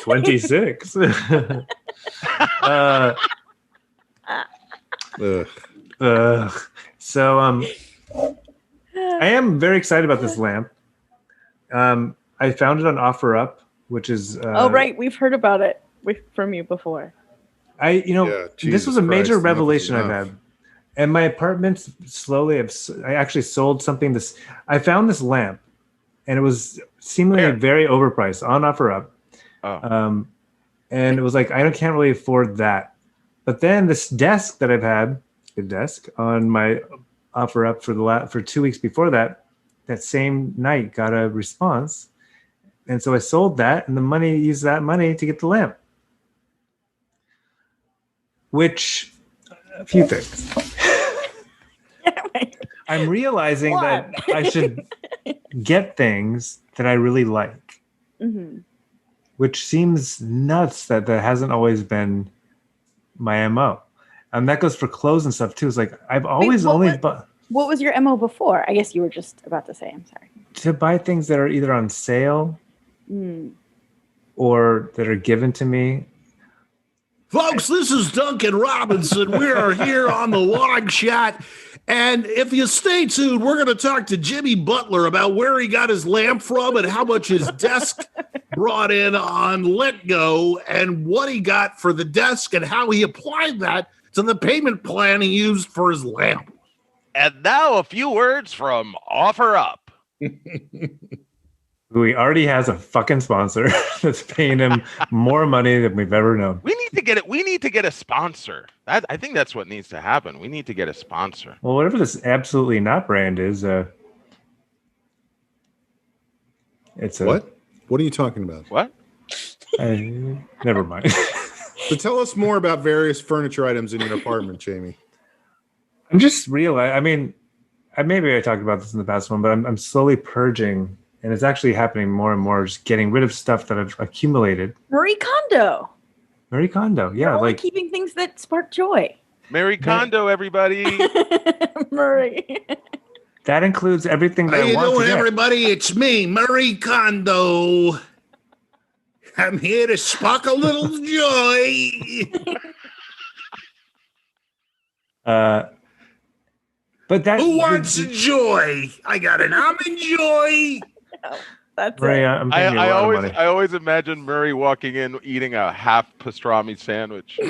26. Ugh. So I am very excited about this lamp. I found it on OfferUp, which is oh, right. We've heard about it from you before. Yeah, this Jesus was a major Christ, enough is revelation I've enough. had. And my apartments slowly I actually sold something. I found this lamp, and it was seemingly Where? very overpriced on OfferUp. Oh. And it was like, I can't really afford that. But then this desk that I've had, the desk on my OfferUp for 2 weeks before that same night got a response. And so I sold that, and used that money to get the lamp. Which, a few things. I'm realizing that I should get things that I really like, which seems nuts that hasn't always been my MO. And that goes for clothes and stuff too. It's like, I've always bought. What was your MO before? I guess you were just about to say, I'm sorry. To buy things that are either on sale or that are given to me. Folks, this is Duncan Robinson. We are here on the Long Shot. And if you stay tuned, we're going to talk to Jimmy Butler about where he got his lamp from and how much his desk brought in on Let Go and what he got for the desk and how he applied that to the payment plan he used for his lamp. And now a few words from OfferUp. Who he already has a fucking sponsor that's paying him more money than we've ever known. We need to get it. We need to get a sponsor. I think that's what needs to happen. We need to get a sponsor. Well, whatever this absolutely not brand is, it's a What? What are you talking about? What? Never mind. So tell us more about various furniture items in your apartment, Jamie. I'm just realizing. I mean, maybe I talked about this in the past one, but I'm slowly purging, and it's actually happening more and more. Just getting rid of stuff that I've accumulated. Marie Kondo. Marie Kondo, yeah, You're only like keeping things that spark joy. Marie Kondo, everybody. Marie. that includes everything that How I you want to doing, get. everybody? It's me, Marie Kondo. I'm here to spark a little joy. But that Who wants a joy? I got an almond joy. That's Maria, it. I'm paying you a lot of money. I always imagine Murray walking in eating a half pastrami sandwich.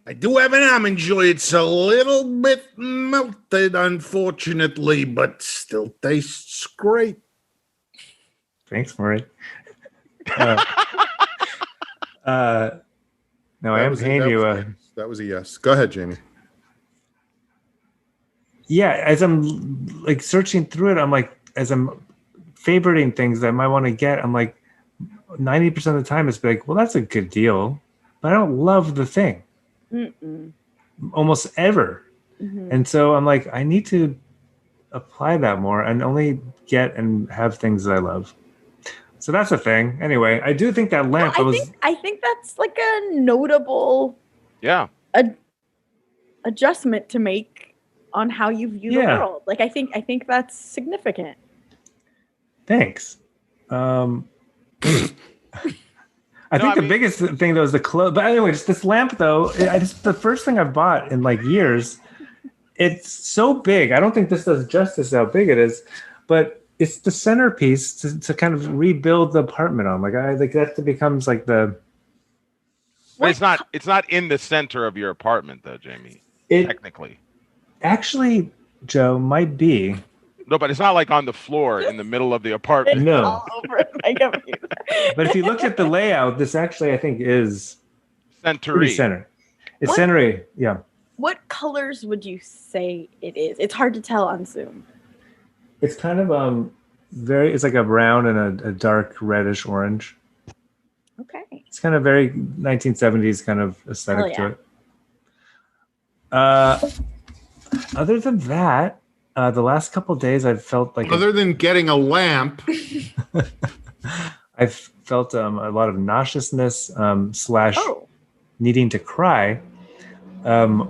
I do have an almond joy. It's a little bit melted, unfortunately, but still tastes great. Thanks, Marie. No, I am paying you a. That was a yes. Go ahead, Jamie. Yeah, as I'm like searching through it, I'm like, as I'm favoriting things that I might want to get, I'm like, 90% of the time it's like, well, that's a good deal, but I don't love the thing almost ever. And so I'm like, I need to apply that more and only get and have things that I love. So that's a thing. Anyway, I do think that lamp I think that's like a notable adjustment to make on how you view the world. Like I think that's significant. Thanks. I think the biggest thing though is the clothes. But anyway, just this lamp though, it's the first thing I've bought in like years. It's so big. I don't think this does justice to how big it is, but it's the centerpiece to kind of rebuild the apartment on. Like that becomes like the. But it's not in the center of your apartment though, Jamie. Technically. Actually, Joe, might be. No, but it's not like on the floor in the middle of the apartment. No. All over my computer. But if you look at the layout, this actually I think is pretty center. It's centery, yeah. What colors would you say it is? It's hard to tell on Zoom. It's kind of it's like a brown and a dark reddish orange. Okay. It's kind of very 1970s kind of aesthetic to it. Other than that, The last couple of days, I've felt like Other than getting a lamp. I've felt a lot of nauseousness slash Oh, needing to cry,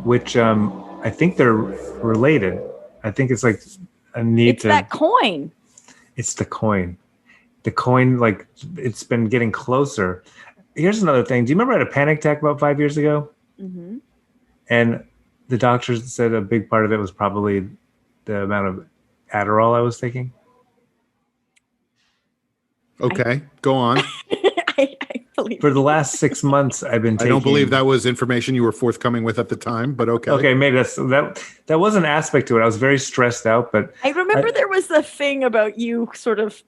which I think they're related. I think it's like a need it's that coin. It's the coin. The coin, like it's been getting closer. Here's another thing. Do you remember I had a panic attack about 5 years ago? Mm-hmm. And the doctors said a big part of it was probably the amount of Adderall I was taking. Okay, go on. I believe For the last 6 months, I've been I taking... don't believe that was information you were forthcoming with at the time, but okay. Okay, maybe that was an aspect to it. I was very stressed out, but I remember there was the thing about you sort of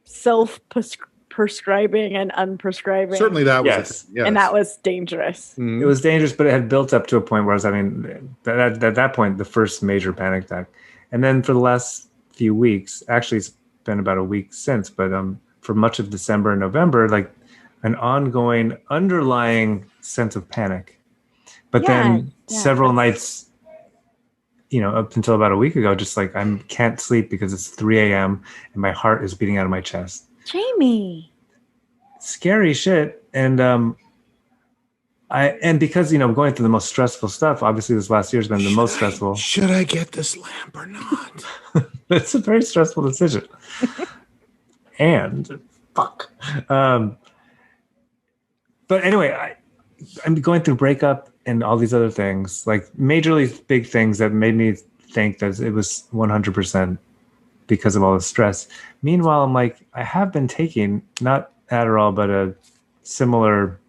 self-prescribing and unprescribing. Certainly that was Yes. yes. And that was dangerous. Mhm. it was dangerous, but it had built up to a point where I was having, at that point, the first major panic attack. And then for the last few weeks, actually it's been about a week since, but for much of December and November, like an ongoing underlying sense of panic. But then several nights, up until about a week ago, just like I can't sleep because it's 3 a.m. and my heart is beating out of my chest. Jamie. Scary shit. And because going through the most stressful stuff, obviously this last year has been the most stressful. Should I get this lamp or not? It's a very stressful decision. And fuck. But anyway, I'm going through breakup and all these other things, like majorly big things that made me think that it was 100% because of all the stress. Meanwhile, I'm like, I have been taking not Adderall, but a similar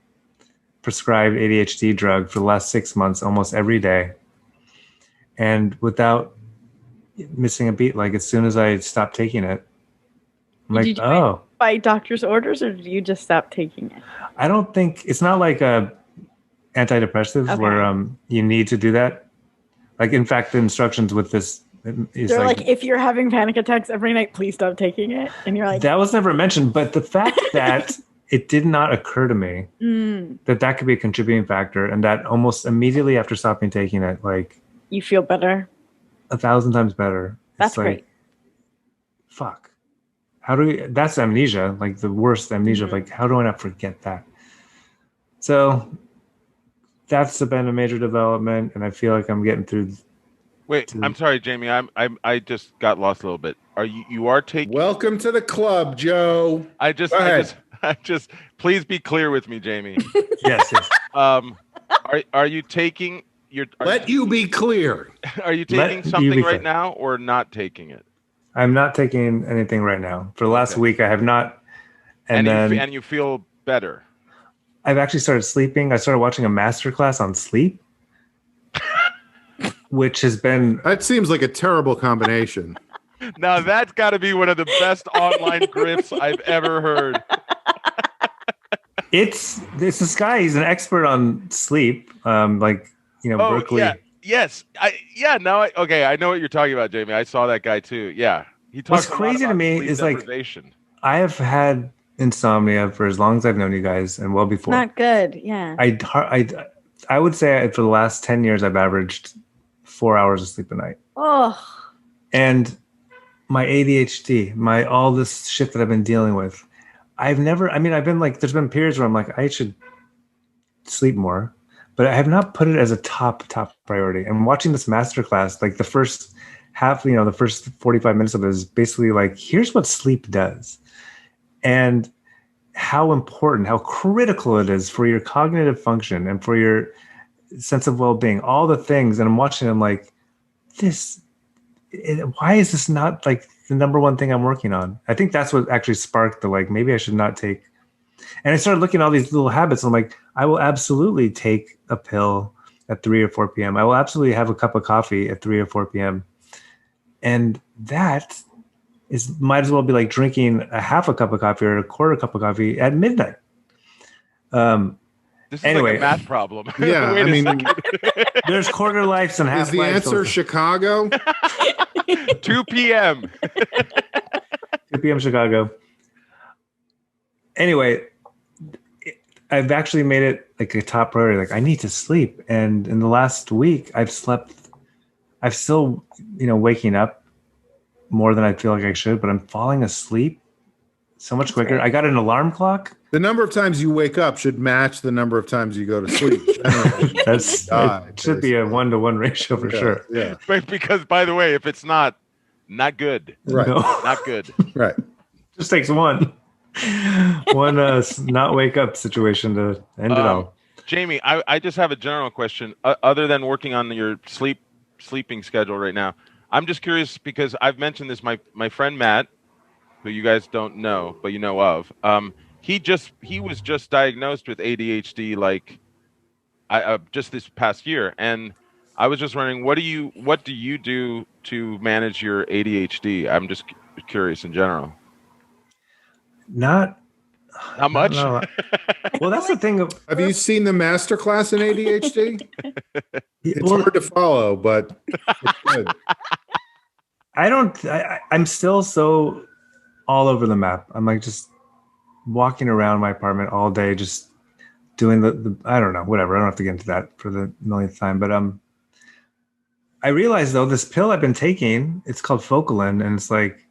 prescribed ADHD drug for the last 6 months, almost every day. And without missing a beat, like as soon as I stopped taking it, I'm like, Did you oh. By doctor's orders, or did you just stop taking it? I don't think it's not like a antidepressive where you need to do that. Like, in fact, the instructions with this is They're like, if you're having panic attacks every night, please stop taking it. And you're like, that was never mentioned. But the fact that it did not occur to me that could be a contributing factor, and that almost immediately after stopping taking it, like you feel better. 1,000 times better. That's it's like, great. Fuck. That's amnesia, like the worst amnesia. Like, how do I not forget that? So that's been a major development, and I feel like I'm getting through. Wait, I'm sorry, Jamie. I just got lost a little bit. Are you are taking? Welcome to the club, Joe. I just please be clear with me, Jamie. Yes. Are you taking your? Let you be clear. Are you taking something right now or not taking it? I'm not taking anything right now. For the last week, I have not. And you feel better. I've actually started sleeping. I started watching a masterclass on sleep, which has been... That seems like a terrible combination. Now, that's got to be one of the best online grifts I've ever heard. It's this guy. He's an expert on sleep. Berkeley. Yeah. Yes. I know what you're talking about, Jamie. I saw that guy too. Yeah. He talks. What's crazy to me is like I have had insomnia for as long as I've known you guys, and well before. Not good. Yeah. I would say for the last 10 years I've averaged 4 hours of sleep a night. Oh. And my ADHD, all this shit that I've been dealing with, I've been like, there's been periods where I'm like, I should sleep more, but I have not put it as a top priority. And watching this masterclass, like the first half, the first 45 minutes of it is basically like, here's what sleep does. And how important, how critical it is for your cognitive function and for your sense of well-being, all the things. And I'm watching, I'm like, why is this not like the number one thing I'm working on? I think that's what actually sparked the, like, maybe I should not take. And I started looking at all these little habits. And I'm like, I will absolutely take a pill at 3 or 4 p.m. I will absolutely have a cup of coffee at 3 or 4 p.m. And that might as well be like drinking a half a cup of coffee or a quarter cup of coffee at midnight. This is like a math problem. Yeah, I mean, there's quarter lives and half. Is the answer Chicago? 2 p.m. 2 p.m. Chicago. Anyway, I've actually made it like a top priority. Like, I need to sleep, and in the last week, I've I'm still, waking up more than I feel like I should, but I'm falling asleep so much quicker. Right. I got an alarm clock. The number of times you wake up should match the number of times you go to sleep. Generally. It should be a 1-to-1 ratio for sure. Yeah. But because, by the way, if it's not good. Right. No. Not good. Right. Just takes one not wake up situation to end it all. Jamie, I just have a general question. Other than working on your sleeping schedule right now, I'm just curious because I've mentioned this. My friend Matt, who you guys don't know but you know of, he was just diagnosed with ADHD like just this past year, and I was just wondering what do you do to manage your ADHD? I'm just curious in general. Not much. No. Well, that's the thing. Have you seen the masterclass in ADHD? It's hard to follow, but it's good. I'm still so all over the map. I'm like just walking around my apartment all day, just doing the I don't know, whatever. I don't have to get into that for the millionth time. But I realized though, this pill I've been taking, it's called Focalin, and it's like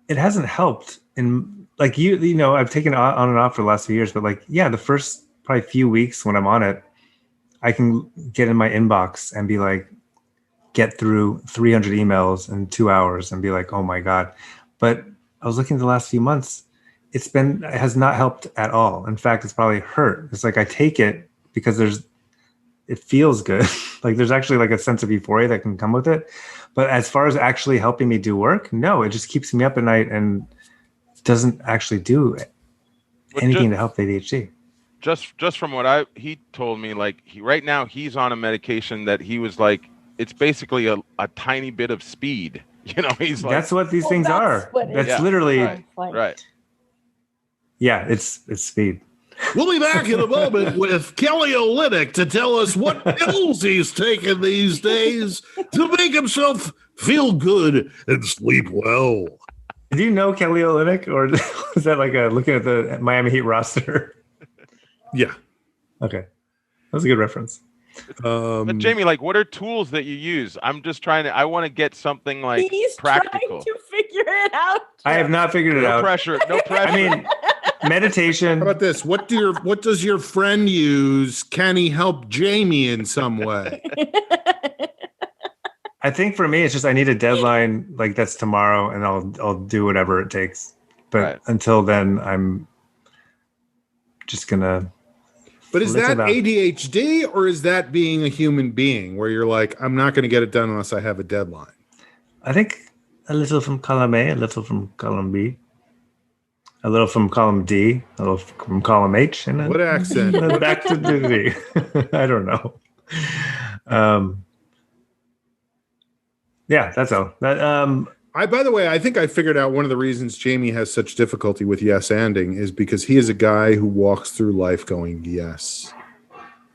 it hasn't helped in like I've taken it on and off for the last few years, but like the first probably few weeks when I'm on it, I can get in my inbox and be like, get through 300 emails in 2 hours and be like, oh my God. But I was looking at the last few months, it has not helped at all. In fact, it's probably hurt. It's like I take it because it feels good. Like there's actually like a sense of euphoria that can come with it. But as far as actually helping me do work, no, it just keeps me up at night and doesn't actually do anything to help ADHD. Just from what he told me, like right now he's on a medication that he was like, it's basically a tiny bit of speed. He's like, that's what these things are. That's literally right. Yeah, it's speed. We'll be back in a moment with Kelly Olynyk to tell us what pills he's taking these days to make himself feel good and sleep well. Do you know Kelly Olynyk, or is that like looking at the Miami Heat roster? Yeah. Okay, that was a good reference. But Jamie, like, what are tools that you use? I'm just I want to get something like He's practical. trying to figure it out. I have not figured it out. No pressure. I mean, meditation. How about this? What does your friend use? Can he help Jamie in some way? I think for me, it's just I need a deadline like that's tomorrow, and I'll do whatever it takes. But until then, I'm just gonna. But is that ADHD or is that being a human being where you're like, I'm not going to get it done unless I have a deadline? I think a little from column A, a little from column B, a little from column D, a little from column H, and then what accent? And then back to D. I don't know. Yeah, that's all. By the way, I think I figured out one of the reasons Jamie has such difficulty with yes-anding is because he is a guy who walks through life going, yes.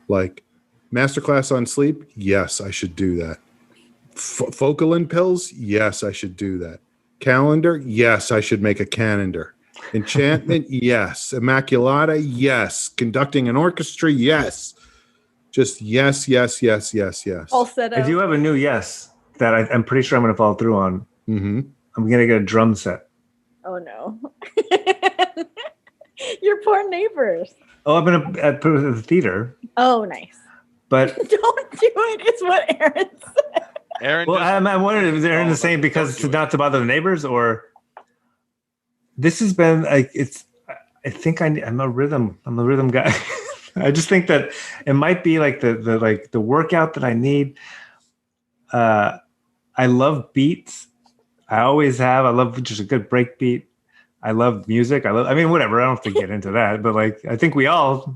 Like, masterclass on sleep? Yes, I should do that. Focalin pills? Yes, I should do that. Calendar? Yes, I should make a calendar. Enchantment? Yes. Immaculata? Yes. Conducting an orchestra? Yes. Just yes, yes, yes, yes, yes. All set up. I do have a new yes that I'm pretty sure I'm going to follow through on. Mm-hmm. I'm going to get a drum set. Oh, no. Your poor neighbors. Oh, I'm going to put it at the theater. Oh, nice. But don't do it. It's what Aaron said. Aaron. Well, I'm wondering if they're in the same because not to bother the neighbors, or this has been like it's. I think I'm a rhythm. I'm a rhythm guy. I just think that it might be like the workout that I need. I love beats. I always have. I love just a good break beat. I love music. I mean, whatever. I don't have to get into that, but like, I think we all.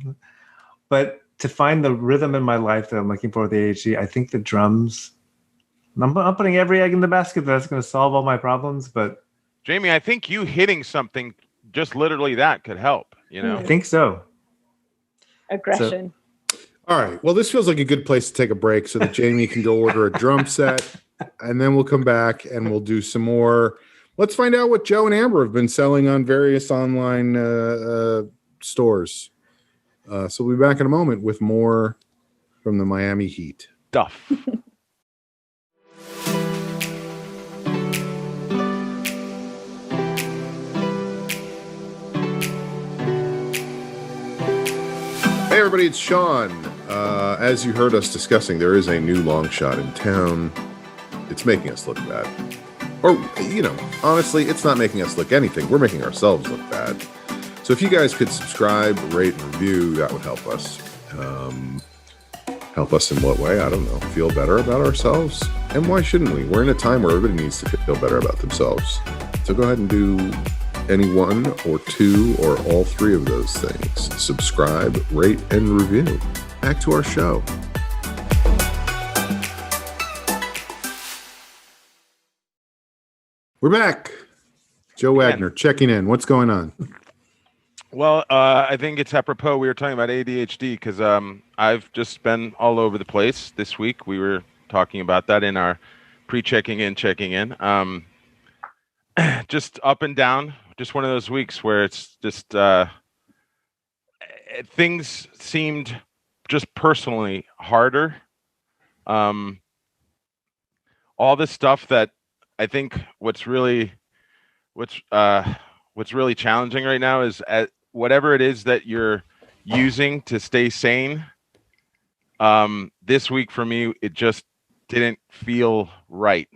But to find the rhythm in my life that I'm looking for with ADHD, I think the drums. I'm putting every egg in the basket that's going to solve all my problems. But Jamie, I think you hitting something, just literally that, could help. I think so. Aggression. All right. Well, this feels like a good place to take a break so that Jamie can go order a drum set, and then we'll come back and we'll do some more. Let's find out what Joe and Amber have been selling on various online stores. So we'll be back in a moment with more from the Miami Heat. Duff. everybody, it's Sean. As you heard us discussing, there is a new long shot in town. It's making us look bad. Or, honestly, it's not making us look anything. We're making ourselves look bad. So if you guys could subscribe, rate, and review, that would help us. Help us in what way? I don't know. Feel better about ourselves? And why shouldn't we? We're in a time where everybody needs to feel better about themselves. So go ahead and do any one or two or all three of those things. Subscribe, rate, and review. Back to our show. We're back. Joe Wagner checking in. What's going on? Well, I think it's apropos we were talking about ADHD because I've just been all over the place this week. We were talking about that in our pre-checking in, checking in. Just up and down. Just one of those weeks where it's just things seemed just personally harder. All the stuff that I think what's really challenging right now is whatever it is that you're using to stay sane. This week for me, it just didn't feel right.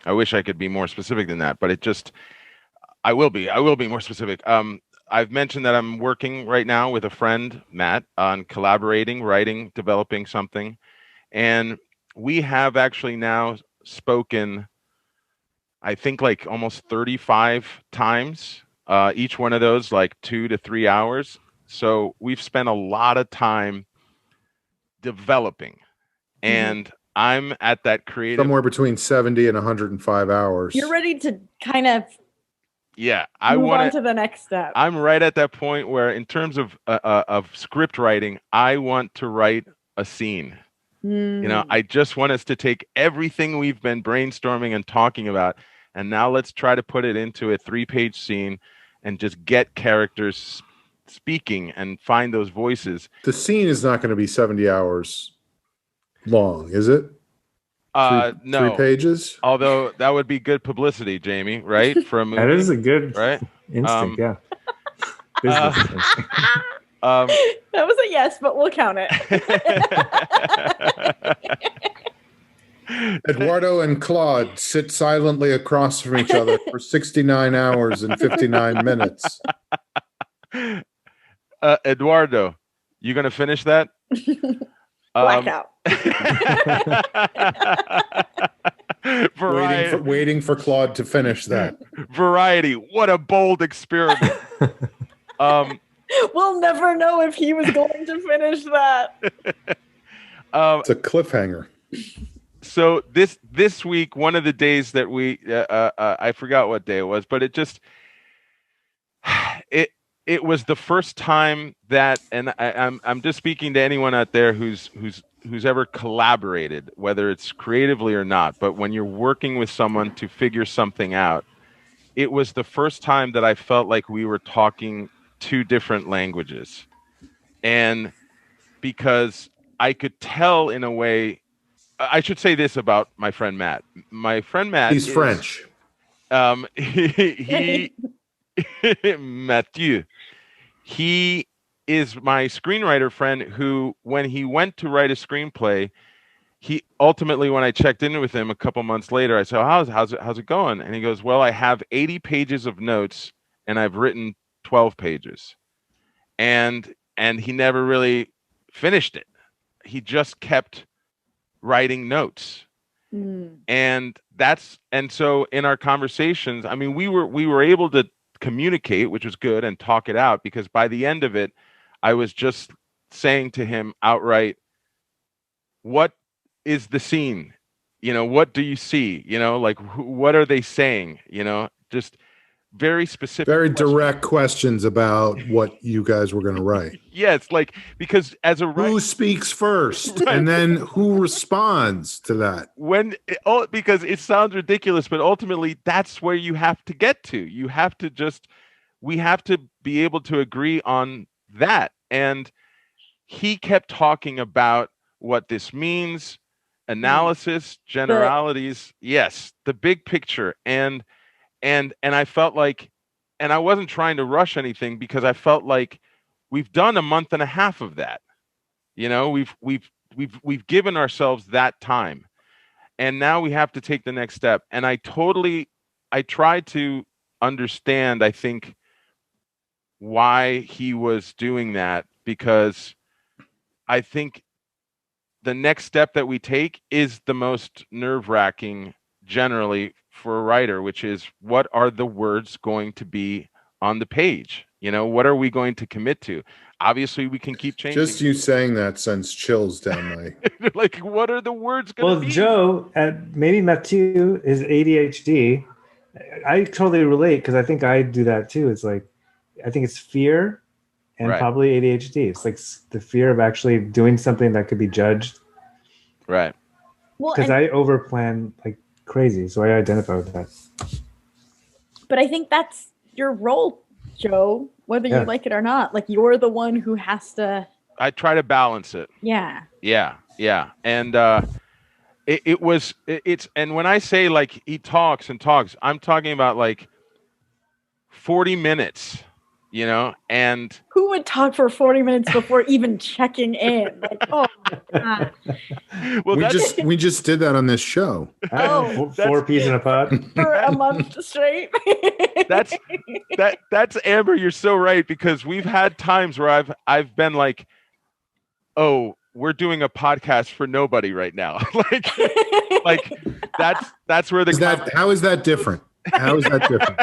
I wish I could be more specific than that, but I will be more specific. I've mentioned that I'm working right now with a friend, Matt, on collaborating, writing, developing something. And we have actually now spoken, I think like almost 35 times, each one of those like 2 to 3 hours. So we've spent a lot of time developing, and I'm at that creative somewhere between 70 and 105 hours. You're ready to kind of move on to the next step. I'm right at that point where, in terms of script writing, I want to write a scene. I just want us to take everything we've been brainstorming and talking about, and now let's try to put it into a 3-page scene and just get characters speaking and find those voices. The scene is not going to be 70 hours long, is it? No. 3 pages? Although that would be good publicity, Jamie, right? For a movie. That is a good right? instinct, yeah. That was a yes, but we'll count it. Eduardo and Claude sit silently across from each other for 69 hours and 59 minutes. Eduardo, you going to finish that? Blackout. Waiting for Claude to finish that. Variety. What a bold experiment. We'll never know if he was going to finish that. It's a cliffhanger. So this week, one of the days that we I forgot what day it was, but it was the first time that, and I'm just speaking to anyone out there who's ever collaborated, whether it's creatively or not, but when you're working with someone to figure something out, it was the first time that I felt like we were talking 2 different languages. And because I could tell in a way, I should say this about my friend Matt. My friend Matt, he's French. He Mathieu. He is my screenwriter friend who, when he went to write a screenplay, he ultimately, when I checked in with him a couple months later, I said, how's it going? And he goes, well, I have 80 pages of notes and I've written 12 pages. And he never really finished it. He just kept writing notes. And so in our conversations, I mean, we were able to communicate, which was good, and talk it out, because by the end of it, I was just saying to him outright, what is the scene? What do you see? Like, what are they saying? Just very specific, very direct questions about what you guys were going to write. Yes, like, because as a writer, who speaks first, right, and then who responds to that? Because it sounds ridiculous, but ultimately that's where you have to get to. We have to be able to agree on that. And he kept talking about what this means, analysis, generalities, yes, the big picture. And I felt like, and I wasn't trying to rush anything, because I felt like we've done a month and a half of that. You know, we've given ourselves that time, and now we have to take the next step. And I try to understand, I think, why he was doing that, because I think the next step that we take is the most nerve-wracking generally for a writer, which is, what are the words going to be on the page? You know, what are we going to commit to? Obviously, we can keep changing. Just you saying that sends chills down my. Like, what are the words going to Well, be? Joe, maybe Matthew is ADHD. I totally relate, because I think I do that too. It's like, I think it's fear and Right. probably ADHD. It's like the fear of actually doing something that could be judged. Right. Well, Because I overplan like crazy, so I identify with that. but I think that's your role, Joe, whether Yeah. you like it or not. Like, you're the one who has to. I try to balance it. Yeah. Yeah. And it's and when I say like he talks and talks, I'm talking about like 40 minutes, you know, and Who would talk for 40 minutes before even checking in? Like, oh my God. well, We just did that on this show. Oh. Four peas in a pod. For a month straight. that's Amber, you're so right, because we've had times where I've been like, oh, we're doing a podcast for nobody right now. like that's where How is that different? How is that different?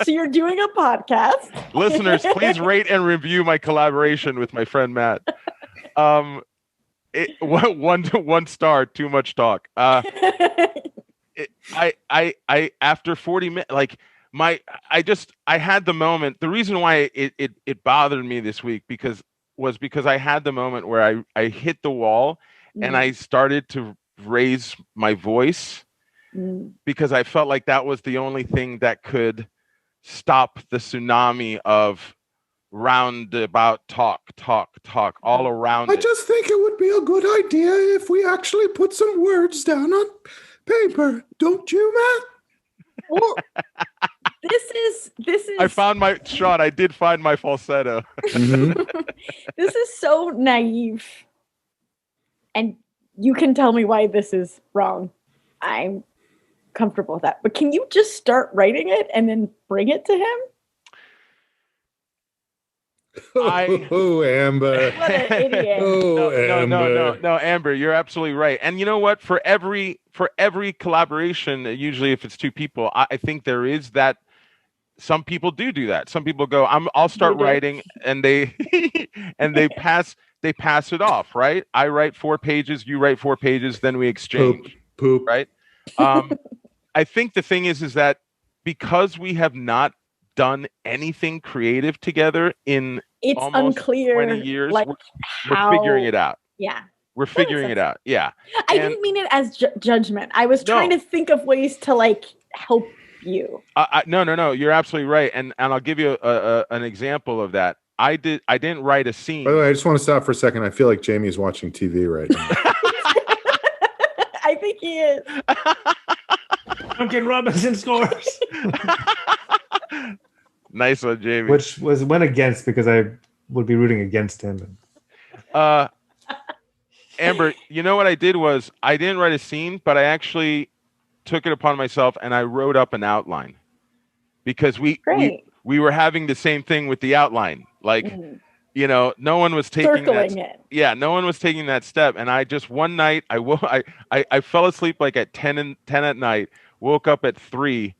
So you're doing a podcast. Listeners, please rate and review my collaboration with my friend Matt. One star, too much talk. I after 40 minutes, like I had the moment. The reason why it bothered me this week because I had the moment where I hit the wall and I started to raise my voice because I felt like that was the only thing that could stop the tsunami of roundabout talk all around. I just think it would be a good idea if we actually put some words down on paper. Don't you, Matt? Well, this is I found my shot. I did find my falsetto. This is so naive. And you can tell me why this is wrong. I'm comfortable with that. But can you just start writing it and then bring it to him? Oh, Amber. What an idiot. Oh, No, Amber. Amber, you're absolutely right. And you know what? For every collaboration, usually if it's two people, I think there is that. Some people do that. Some people go, I'll start writing, and they pass it off, right? I write 4 pages, you write 4 pages, then we exchange. Poop. Right? I think the thing is that because we have not done anything creative together in It's almost unclear 20 years, like we're figuring it out. Yeah. We're figuring it out. Yeah. I didn't mean it as judgment. I was trying to think of ways to like help you. No. You're absolutely right. And I'll give you an example of that. I didn't write a scene. By the way, I just want to stop for a second. I feel like Jamie's watching TV right now. I think he is. Duncan Robinson scores. Nice one, Jamie. Which went against, because I would be rooting against him. Amber, you know what I did was I didn't write a scene, but I actually took it upon myself and I wrote up an outline, because we were having the same thing with the outline. Like, you know, no one was taking that. Yeah, no one was taking that step. And I just one night I fell asleep like at 10 at night, woke up at 3,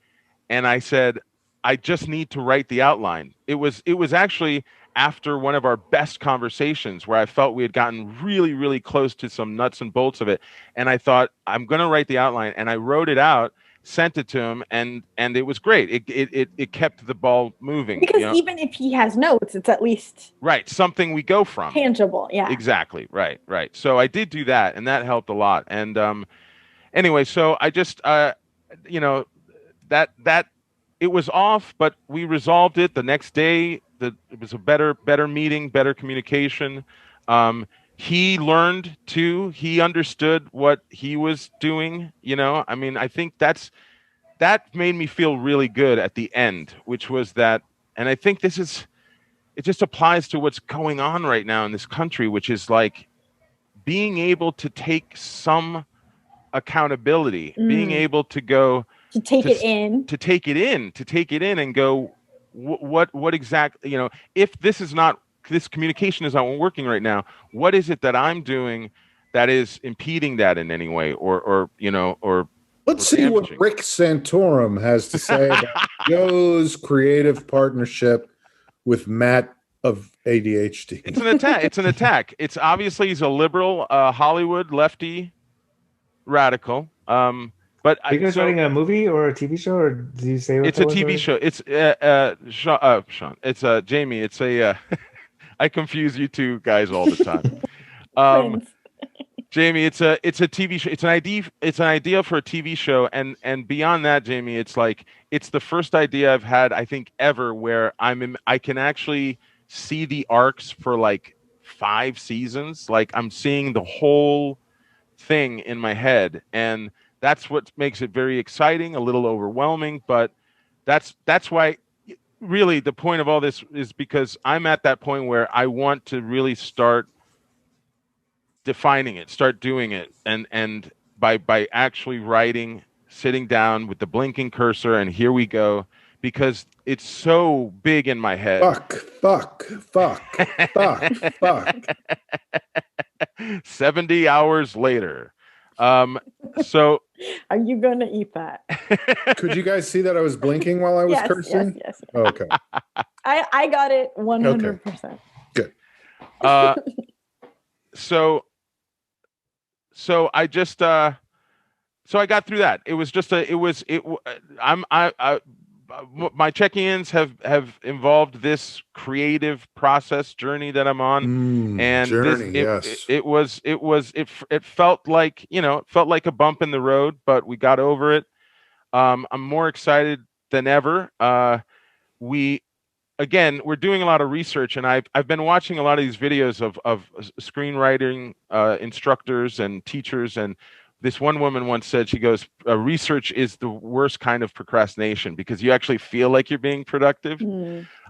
and I said, I just need to write the outline. It was actually after one of our best conversations where I felt we had gotten really, really close to some nuts and bolts of it. And I thought, I'm going to write the outline. And I wrote it out, sent it to him, and it was great. It kept the ball moving. Because even if he has notes, it's at least something we go from. Tangible, yeah. Exactly, right. So I did do that, and that helped a lot. And anyway, so I just, you know, that it was off, but we resolved it the next day. It was a better meeting, better communication. He learned too. He understood what he was doing. You know, I mean, I think that made me feel really good at the end, which was that. And I think it's it just applies to what's going on right now in this country, which is like being able to take some accountability, being able to go to take it in and go, what exactly, if this communication is not working right now, what is it that I'm doing that is impeding that in any way, or let's see what Rick Santorum has to say about Joe's creative partnership with Matt of ADHD. It's an attack. It's obviously he's a liberal, Hollywood lefty radical. But are you guys writing a movie or a TV show, or do you say it's a TV show? It's Sean. It's Jamie. It's a. I confuse you two guys all the time. Jamie, it's a TV show. It's an idea for a TV show, and beyond that, Jamie, it's like it's the first idea I've had, I think, ever where I can actually see the arcs for like 5 seasons. Like I'm seeing the whole thing in my head, and that's what makes it very exciting, a little overwhelming, but that's why really the point of all this is because I'm at that point where I want to really start defining it, start doing it, and by actually writing, sitting down with the blinking cursor, and here we go, because it's so big in my head. Fuck. 70 hours later. So are you going to eat that? Could you guys see that I was blinking while I was cursing? Yes. Oh, okay. I got it 100%. Okay. Good. So I just so I got through that. It was just my check-ins have involved this creative process journey that I'm on, and it felt like a bump in the road, but we got over it. I'm more excited than ever. We're doing a lot of research, and I've been watching a lot of these videos of screenwriting instructors and teachers, and this one woman once said, she goes, research is the worst kind of procrastination because you actually feel like you're being productive.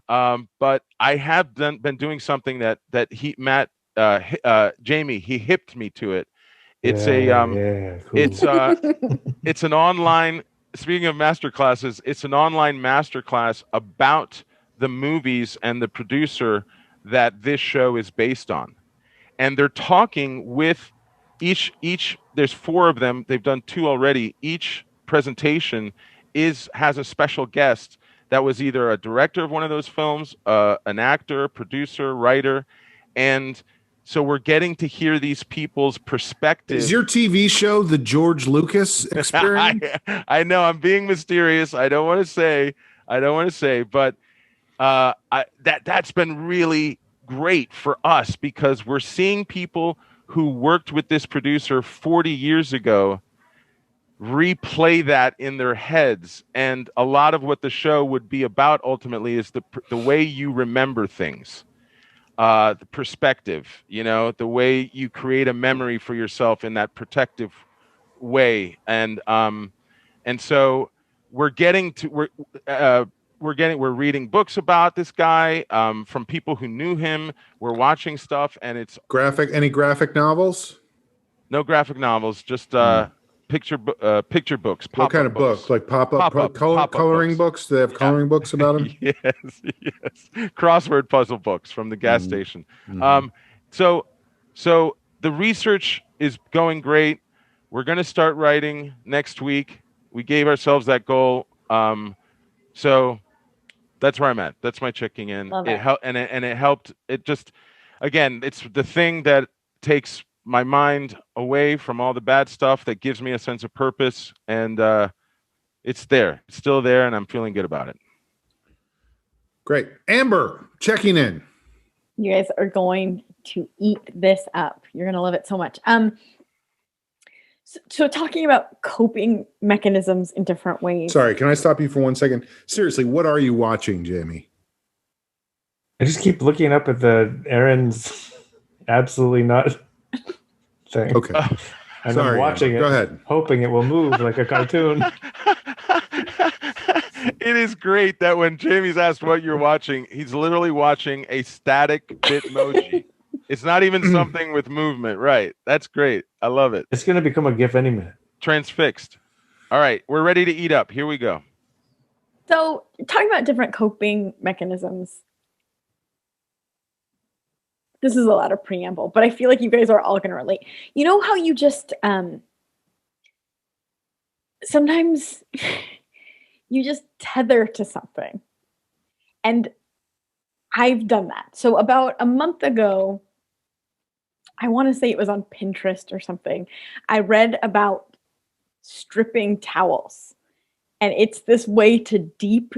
But I have been doing something that Jamie, he hipped me to it. It's cool. It's an online, speaking of master classes, it's an online master class about the movies and the producer that this show is based on. And they're talking with each there's 4 of them. They've done 2 already. Each presentation has a special guest that was either a director of one of those films, an actor, producer, writer, and so we're getting to hear these people's perspective. Is your TV show the George Lucas experience? I know I'm being mysterious. I don't want to say, but that's been really great for us because we're seeing people who worked with this producer 40 years ago replay that in their heads. And a lot of what the show would be about ultimately is the way you remember things, the perspective, the way you create a memory for yourself in that protective way. And so we're reading books about this guy from people who knew him. We're watching stuff, and it's any graphic novels? No graphic novels, just picture books. What kind of books? Like pop-up coloring books? Do they have coloring books about them? Yes. Crossword puzzle books from the gas station. So the research is going great. We're going to start writing next week. We gave ourselves that goal. So that's where I'm at. That's my checking in. It helped, and it helped. It just, again, it's the thing that takes my mind away from all the bad stuff, that gives me a sense of purpose, and it's still there, and I'm feeling good about it. Great. Amber, checking in. You guys are going to eat this up. You're going to love it so much. So talking about coping mechanisms in different ways. Sorry, can I stop you for 1 second? Seriously, what are you watching, Jamie? I just keep looking up at the Aaron's absolutely not thing. Okay. And sorry, I'm watching Amber. Go ahead. Hoping it will move like a cartoon. It is great that when Jamie's asked what you're watching, he's literally watching a static Bitmoji. It's not even something with movement. Right. That's great. I love it. It's going to become a GIF any minute. Transfixed. All right. We're ready to eat up. Here we go. So, talking about different coping mechanisms. This is a lot of preamble, but I feel like you guys are all going to relate. You know how you just sometimes you just tether to something. And I've done that. So about a month ago, I want to say it was on Pinterest or something, I read about stripping towels. And it's this way to deep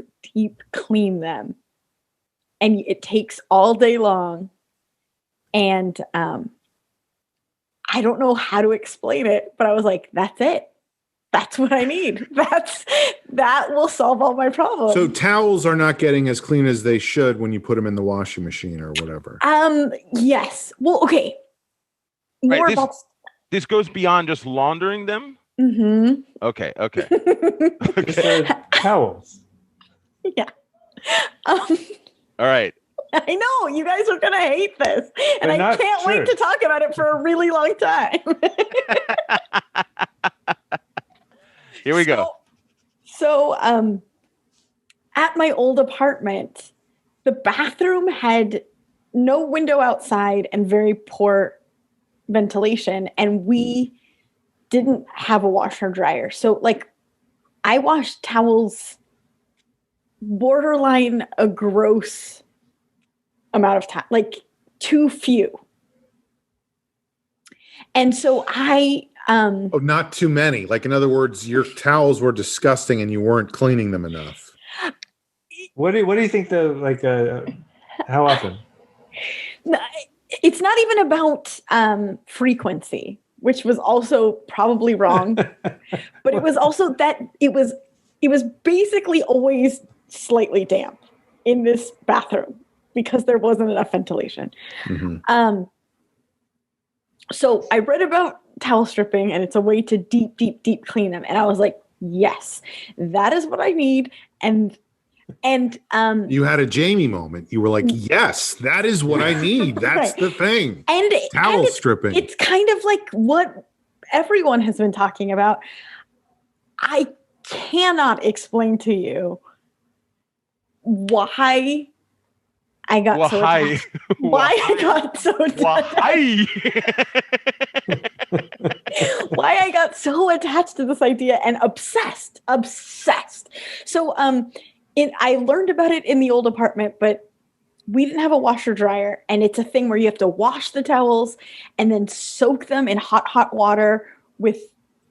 clean them. And it takes all day long. And I don't know how to explain it, but I was like, that's it. That's what I need. That will solve all my problems. So towels are not getting as clean as they should when you put them in the washing machine or whatever. Yes. Well, okay. More Right, about this goes beyond just laundering them. Mm-hmm. Okay. Okay. Towels. Yeah. All right. I know you guys are gonna hate this, and They're I not can't wait to talk about it for a really long time. Here we go. So, at my old apartment, the bathroom had no window outside and very poor ventilation, and we didn't have a washer dryer. So, like, I washed towels borderline a gross amount of time, like too few. And so Oh, not too many. Like, in other words, your towels were disgusting and you weren't cleaning them enough. What do you think how often? It's not even about frequency, which was also probably wrong. But it was also that it was basically always slightly damp in this bathroom because there wasn't enough ventilation. Mm-hmm. So I read about towel stripping, and it's a way to deep clean them. And I was like, yes, that is what I need. And you had a Jamie moment. You were like, yes, that is what I need. That's right. the thing. And towel stripping. It's kind of like what everyone has been talking about. I cannot explain to you why I got so attached. Why I got so why I got so attached to this idea and obsessed. So I learned about it in the old apartment, but we didn't have a washer dryer, and it's a thing where you have to wash the towels and then soak them in hot water with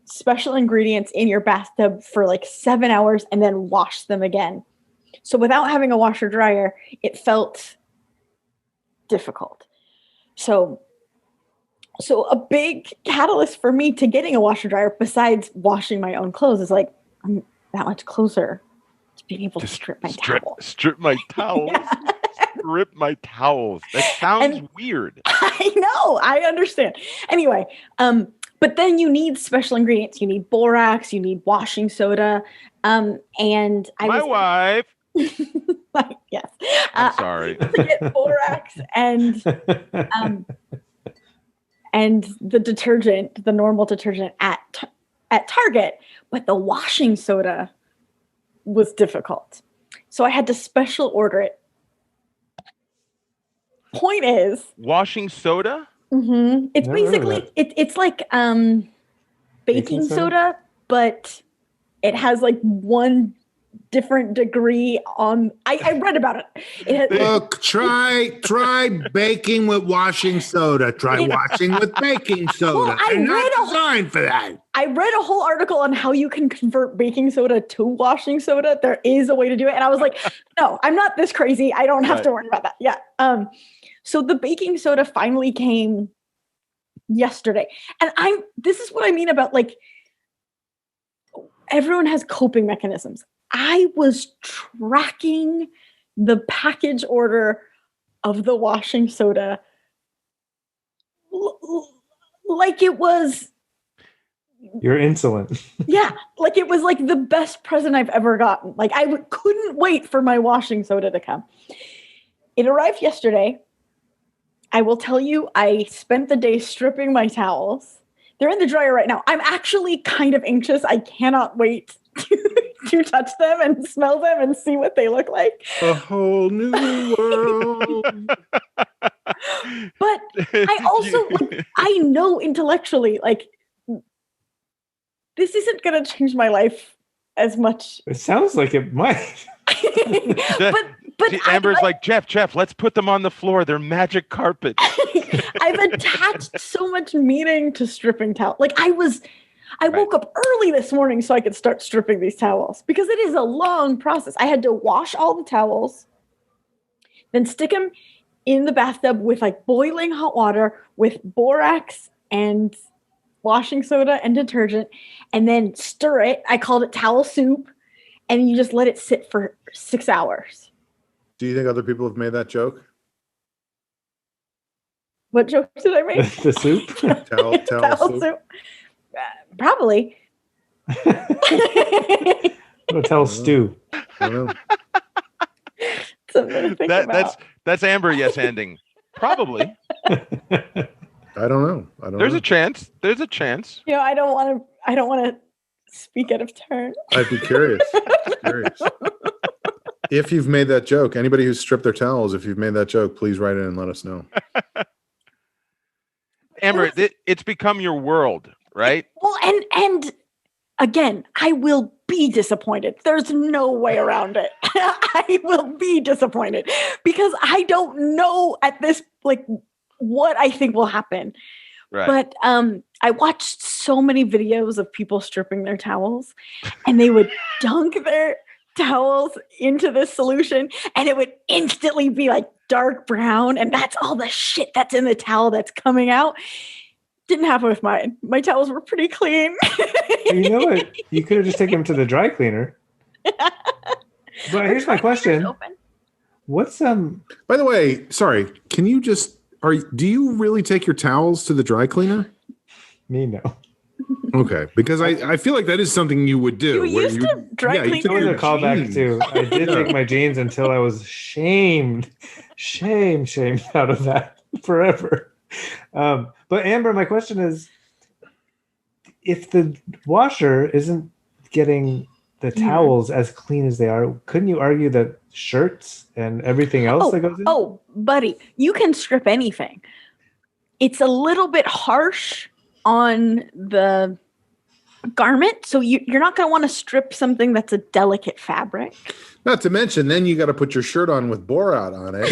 special ingredients in your bathtub for like 7 hours and then wash them again. So without having a washer dryer, it felt difficult. So a big catalyst for me to getting a washer dryer, besides washing my own clothes, is like, I'm that much closer to being able to strip my towels. Strip my towels. Yeah. Strip my towels. That sounds weird. I know. I understand. Anyway, but then you need special ingredients. You need borax. You need washing soda. And my wife. Yes. I'm sorry. To get borax and the detergent, the normal detergent at Target, but the washing soda was difficult. So I had to special order it. Point is, washing soda? Mm-hmm. It's basically it's like baking soda, but it has like one different degree on. I read about it. Look, try baking with washing soda. Try washing with baking soda. Well, They're not designed for that. I read a whole article on how you can convert baking soda to washing soda. There is a way to do it, and I was like, no, I'm not this crazy. I don't have to worry about that. Yeah. So the baking soda finally came yesterday, and this is what I mean about like everyone has coping mechanisms. I was tracking the package order of the washing soda like it was You're insolent. Yeah, like it was like the best present I've ever gotten. Like couldn't wait for my washing soda to come. It arrived yesterday. I will tell you, I spent the day stripping my towels. They're in the dryer right now. I'm actually kind of anxious. I cannot wait to touch them and smell them and see what they look like. A whole new world. But I also, I know intellectually, like, this isn't going to change my life as much. It sounds like it might. but Amber's like, Jeff, let's put them on the floor. They're magic carpet. I've attached so much meaning to stripping towels. Like I woke up early this morning so I could start stripping these towels because it is a long process. I had to wash all the towels, then stick them in the bathtub with like boiling hot water with borax and washing soda and detergent, and then stir it. I called it towel soup, and you just let it sit for 6 hours. Do you think other people have made that joke? What joke did I make? The soup? Towel soup? Probably. Towel stew. I don't know. Something to think about. That's Amber yes ending. Probably. I don't know. There's a chance. There's a chance. You know, I don't want to speak out of turn. I'd be curious. If you've made that joke, anybody who's stripped their towels, if you've made that joke, please write in and let us know. Amber, it's become your world, right? Well, and again, I will be disappointed. There's no way around it. I will be disappointed because I don't know at this, like, what I think will happen. Right. But I watched so many videos of people stripping their towels, and they would dunk their towels into this solution, and it would instantly be like dark brown, and that's all the shit that's in the towel that's coming out. Didn't happen with mine. My towels were pretty clean. You know what? You could have just taken them to the dry cleaner. But here's my question. What's By the way, sorry, can you just do you really take your towels to the dry cleaner? Me, no. Okay, because I feel like that is something you would do. You used to dry clean That was a callback too. I did take my jeans until I was shamed out of that forever. But Amber, my question is, if the washer isn't getting the towels as clean as they are, couldn't you argue that shirts and everything else that goes in? Oh, buddy, you can strip anything. It's a little bit harsh on the garment, so you're not going to want to strip something that's a delicate fabric. Not to mention, then you got to put your shirt on with borat on it,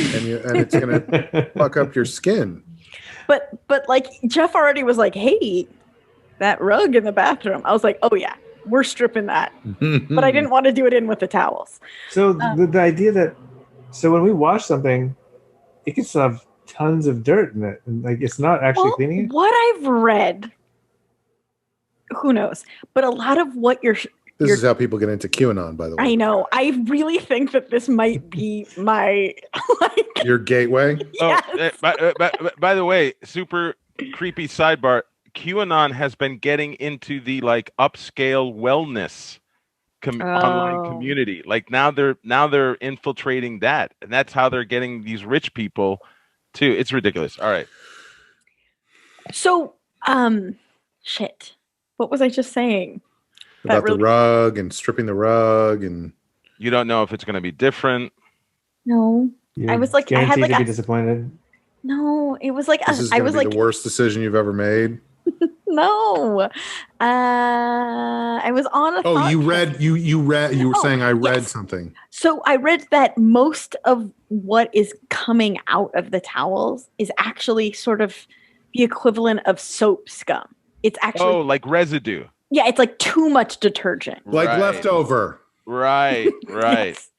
and it's going to fuck up your skin. But like Jeff already was like, hey, that rug in the bathroom. I was like, oh yeah, we're stripping that. But I didn't want to do it in with the towels. So the idea that, so when we wash something, it can still have tons of dirt in it, and like it's not actually cleaning it. What I've read, who knows? But a lot of what This is how people get into QAnon, by the way. I know. I really think that this might be my your gateway. Yes. By the way, super creepy sidebar. QAnon has been getting into the like upscale wellness online community. Like now they're infiltrating that, and that's how they're getting these rich people too. It's ridiculous. All right. So, shit. What was I just saying? About the rug and stripping the rug, and you don't know if it's going to be different. No, You're I was like, I had like to be disappointed. No, it was like this is I was be like the worst decision you've ever made. No, I was on a. Oh, you read. You were saying I read something. So I read that most of what is coming out of the towels is actually sort of the equivalent of soap scum. It's actually like residue. Yeah, it's like too much detergent. Like leftover. Right. Yes.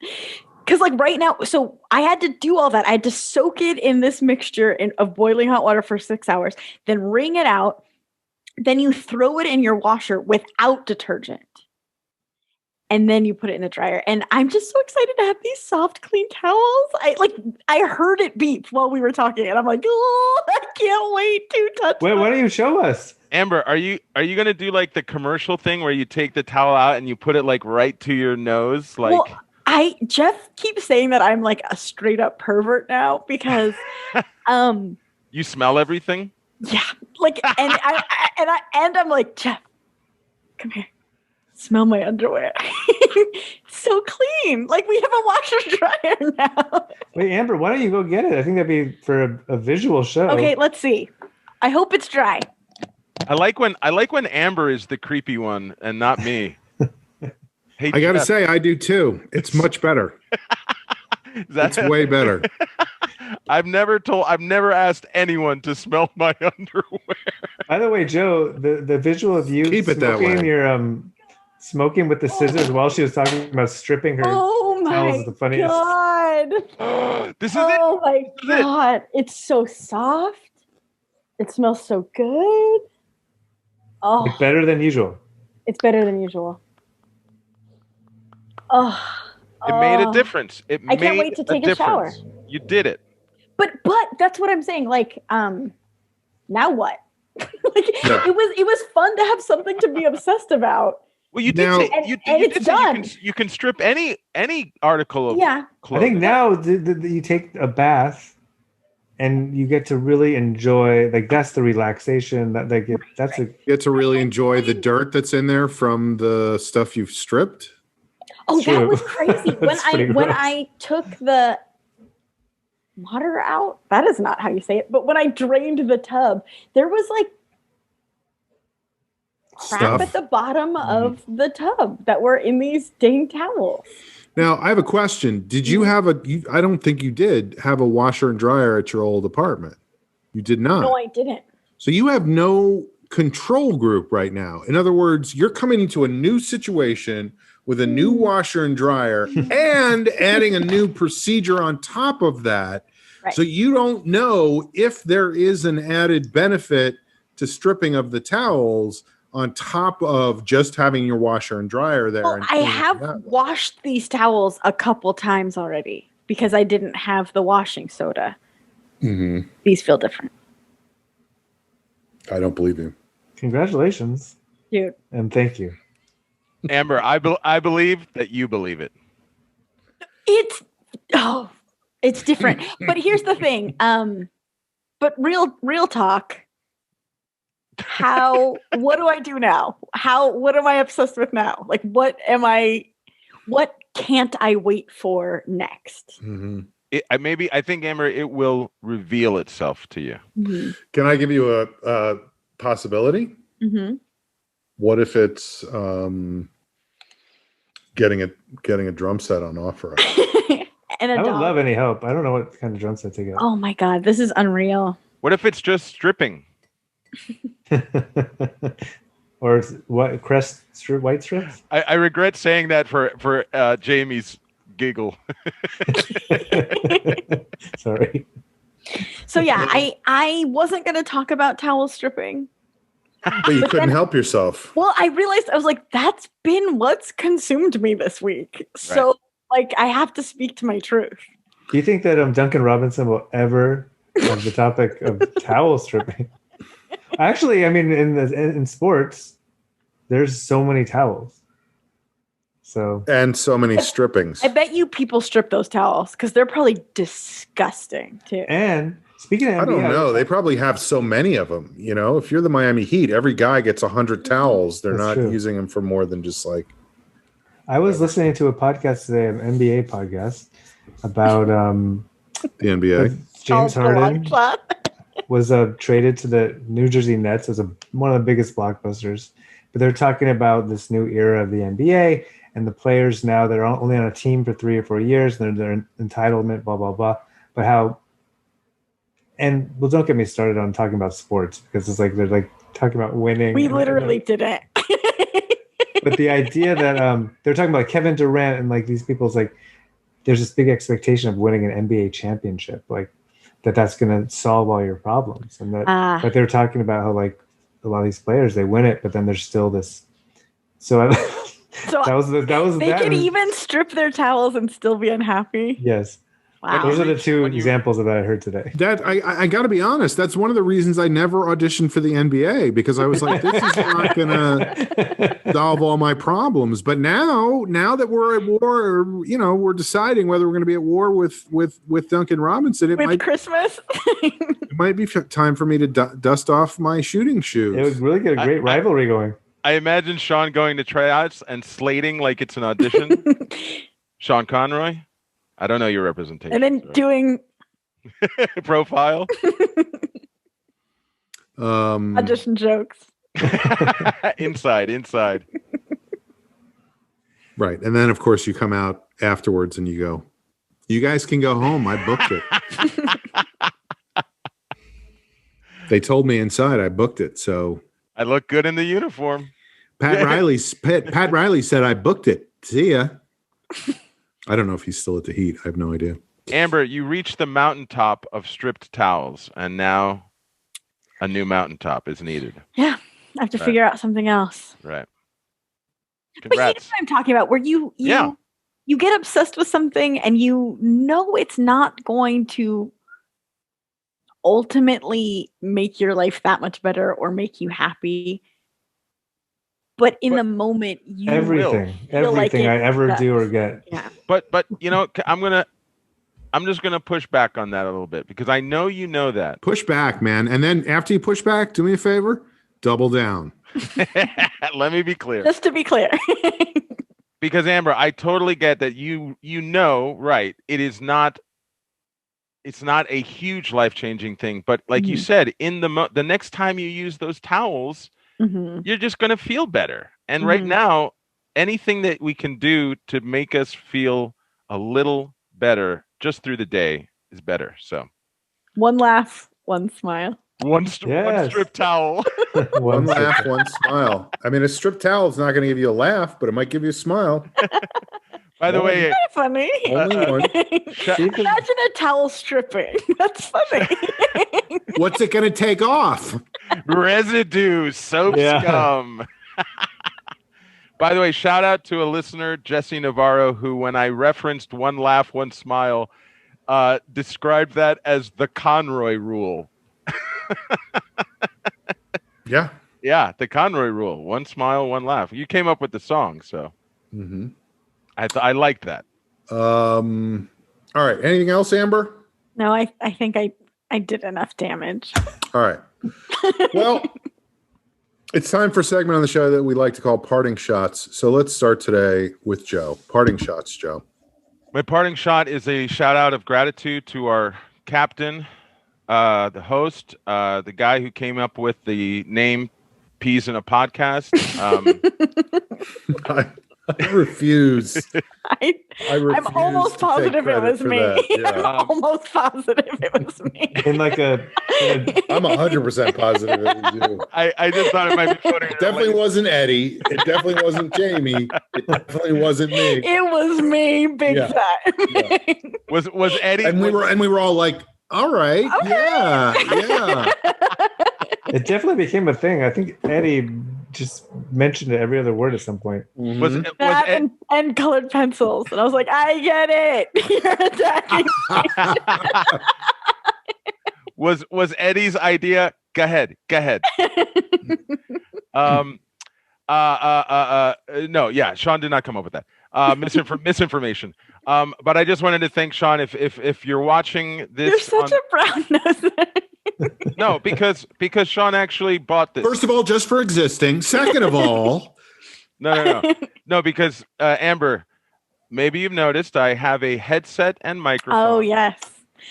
Because like right now, so I had to do all that. I had to soak it in this mixture of boiling hot water for 6 hours, then wring it out. Then you throw it in your washer without detergent. And then you put it in the dryer. And I'm just so excited to have these soft, clean towels. I heard it beep while we were talking. And I'm like, oh, I can't wait to touch Wait, why don't you show us? Amber, are you gonna do like the commercial thing where you take the towel out and you put it like right to your nose? Like, well, Jeff keeps saying that I'm like a straight up pervert now because, you smell everything. yeah, like, and I'm like, Jeff, come here, smell my underwear. It's so clean. Like we have a washer dryer now. Wait, Amber, why don't you go get it? I think that'd be for a visual show. Okay, let's see. I hope it's dry. I like when Amber is the creepy one and not me. Hey, I got to Jeff. say, I do too. It's much better. It's way better. I've never asked anyone to smell my underwear. By the way, Joe, the visual of you Keep it that smoking way. your smoking with the scissors while she was talking about stripping her Oh towels my is the funniest. god! This is Oh my god! It's so soft. It smells so good. Oh, Like better than usual. it's better than usual. Oh, it made a difference. I can't wait to take a shower. difference. You did it. But that's what I'm saying. Like, now what? Like, Yeah. it was fun to have something to be obsessed about. Well, you did Now- say And you it's did say done. you can strip any article of Yeah. I clothing. think now you take a bath and you get to really enjoy, like, that's the relaxation that's a You get to really enjoy the dirt that's in there from the stuff you've stripped. Oh, True. that was crazy. That's pretty when rough. I took the water out, that is not how you say it, but when I drained the tub, there was like crap Stuff. at the bottom of the tub that were in these dang towels. Now, I have a question. Did you have I don't think you did have a washer and dryer at your old apartment. You did not. No, I didn't. So you have no control group right now. In other words, you're coming into a new situation with a new washer and dryer and adding a new procedure on top of that. Right. So you don't know if there is an added benefit to stripping of the towels on top of just having your washer and dryer there. Well, and I cleaning have it that way. washed these towels a couple times already because I didn't have the washing soda. Mhm. These feel different. I don't believe you. congratulations Dude. and thank you. Amber, I believe that you believe it. It's different. But here's the thing. But real talk. What do I do now? What am I obsessed with now? Like, what can't I wait for next? Mhm. I think, Amber, it will reveal itself to you. Mm-hmm. Can I give you a possibility? Mm-hmm. What if it's getting a drum set on offer? And a I would dog. love any help. I don't know what kind of drum set to get. Oh my god, this is unreal. What if it's just stripping? Or it's what white strips? I regret saying that for Jamie's giggle. Sorry. So yeah, I wasn't gonna talk about towel stripping. But you But couldn't then- help yourself. Well, I realized I was like, that's been what's consumed me this week. So like I have to speak to my truth. Do you think that Duncan Robinson will ever have the topic of towel stripping? Actually, I mean, in sports, there's so many towels. So And so many strippings. I bet you people strip those towels because they're probably disgusting too. and speaking of I don't NBA, know. They probably have so many of them. You know, if you're the Miami Heat, every guy gets 100 towels. They're That's not true. using them for more than just like. I was listening to a podcast today, an NBA podcast, about The NBA. James Oh, the long Harden shot. was traded to the New Jersey Nets as one of the biggest blockbusters. But they're talking about this new era of the NBA and the players now they're only on a team for 3 or 4 years and their entitlement, blah, blah, blah. But don't get me started on talking about sports because it's like they're like talking about winning. We literally didn't. But the idea that they're talking about Kevin Durant and like these people's like there's this big expectation of winning an NBA championship, like that's going to solve all your problems. And that but they're talking about how like a lot of these players they win it, but then there's still this. So So that was they can even strip their towels and still be unhappy. yes. Wow. Those are the two When you- examples that I heard today. That I got to be honest. That's one of the reasons I never auditioned for the NBA, because I was like, this is not going to solve all my problems. But now that we're at war, we're deciding whether we're going to be at war with Duncan Robinson. With Christmas? It might be time for me to dust off my shooting shoes. It would really get a great rivalry going. I imagine Sean going to tryouts and slating like it's an audition. Sean Conroy. I don't know your representation. And then doing profile. Audition jokes. Inside. Right. And then, of course, you come out afterwards and you go, you guys can go home. I booked it. They told me inside I booked it. So I look good in the uniform. Pat Riley said I booked it. See ya. I don't know if he's still at the Heat. I have no idea. Amber, you reached the mountaintop of stripped towels, and now a new mountaintop is needed. Yeah. I have to figure out something else. Right. But you know Congrats. what I'm talking about, where you get obsessed with something and you know it's not going to ultimately make your life that much better or make you happy. But in the moment, you everything like I ever do or get. Yeah. But I'm just gonna push back on that a little bit, because I know you know that. Push back, man. And then after you push back, do me a favor, double down. Let me be clear. Just to be clear. Because Amber, I totally get that you know, right? It's not a huge life-changing thing, but like you said, in the next time you use those towels, you're just going to feel better. And right now, anything that we can do to make us feel a little better just through the day is better. So One laugh, one smile. one strip towel. One laugh, one smile. I mean, a strip towel is not going to give you a laugh, but it might give you a smile. By the way, Funny. Only one. Imagine a towel stripping. That's funny. What's it going to take off? residue, soap scum. By the way, shout out to a listener, Jesse Navarro, who, when I referenced one laugh, one smile, described that as the Conroy rule. Yeah. Yeah, the Conroy rule. One smile, one laugh. You came up with the song, so I liked that. All right. Anything else, Amber? No, I think I did enough damage. All right. Well, it's time for a segment on the show that we like to call Parting Shots. So let's start today with Joe. Parting Shots, Joe. My parting shot is a shout out of gratitude to our captain, the host, the guy who came up with the name Peas in a Podcast. I refuse. I'm almost positive it was me. Yeah. I'm almost positive it was me. In like I'm 100% positive it was you. I just thought it might be funny. It definitely wasn't Eddie. It definitely wasn't Jamie. It definitely wasn't me. It was me, big time. Yeah. Was Eddie? And we were all like, all right, yeah. It definitely became a thing. I think Eddie just mentioned it every other word at some point. Was That and colored pencils. And I was like, I get it. You're attacking me. was Eddie's idea? Go ahead. No, yeah, Sean did not come up with that. Misinformation. But I just wanted to thank Sean. If you're watching this, You're such a brown noser. No, because Sean actually bought this. First of all, just for existing. Second of all, no, because Amber, maybe you've noticed I have a headset and microphone. Oh yes.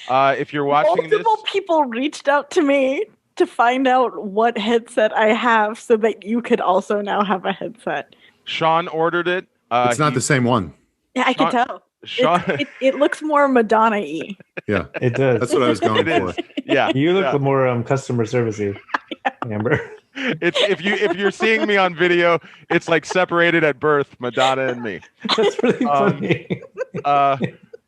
If you're watching Multiple people reached out to me to find out what headset I have, so that you could also now have a headset. Sean ordered it. it's not the same one. Yeah, I can tell. Sean, it looks more Madonna-y. Yeah, it does. That's what I was going for. Yeah, you look more customer servicey, Amber. If you're seeing me on video, it's like separated at birth, Madonna and me. That's really funny.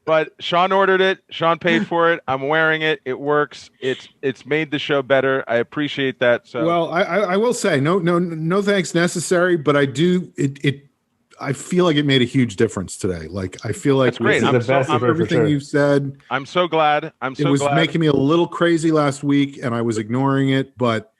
But Sean ordered it. Sean paid for it. I'm wearing it. It works. It's made the show better. I appreciate that. So well, I will say no thanks necessary, but I do it. I feel like it made a huge difference today. Like I feel like That's great. This is the best I'm I've heard for everything sure. you've said. I'm so glad. It was making me a little crazy last week, and I was ignoring it, but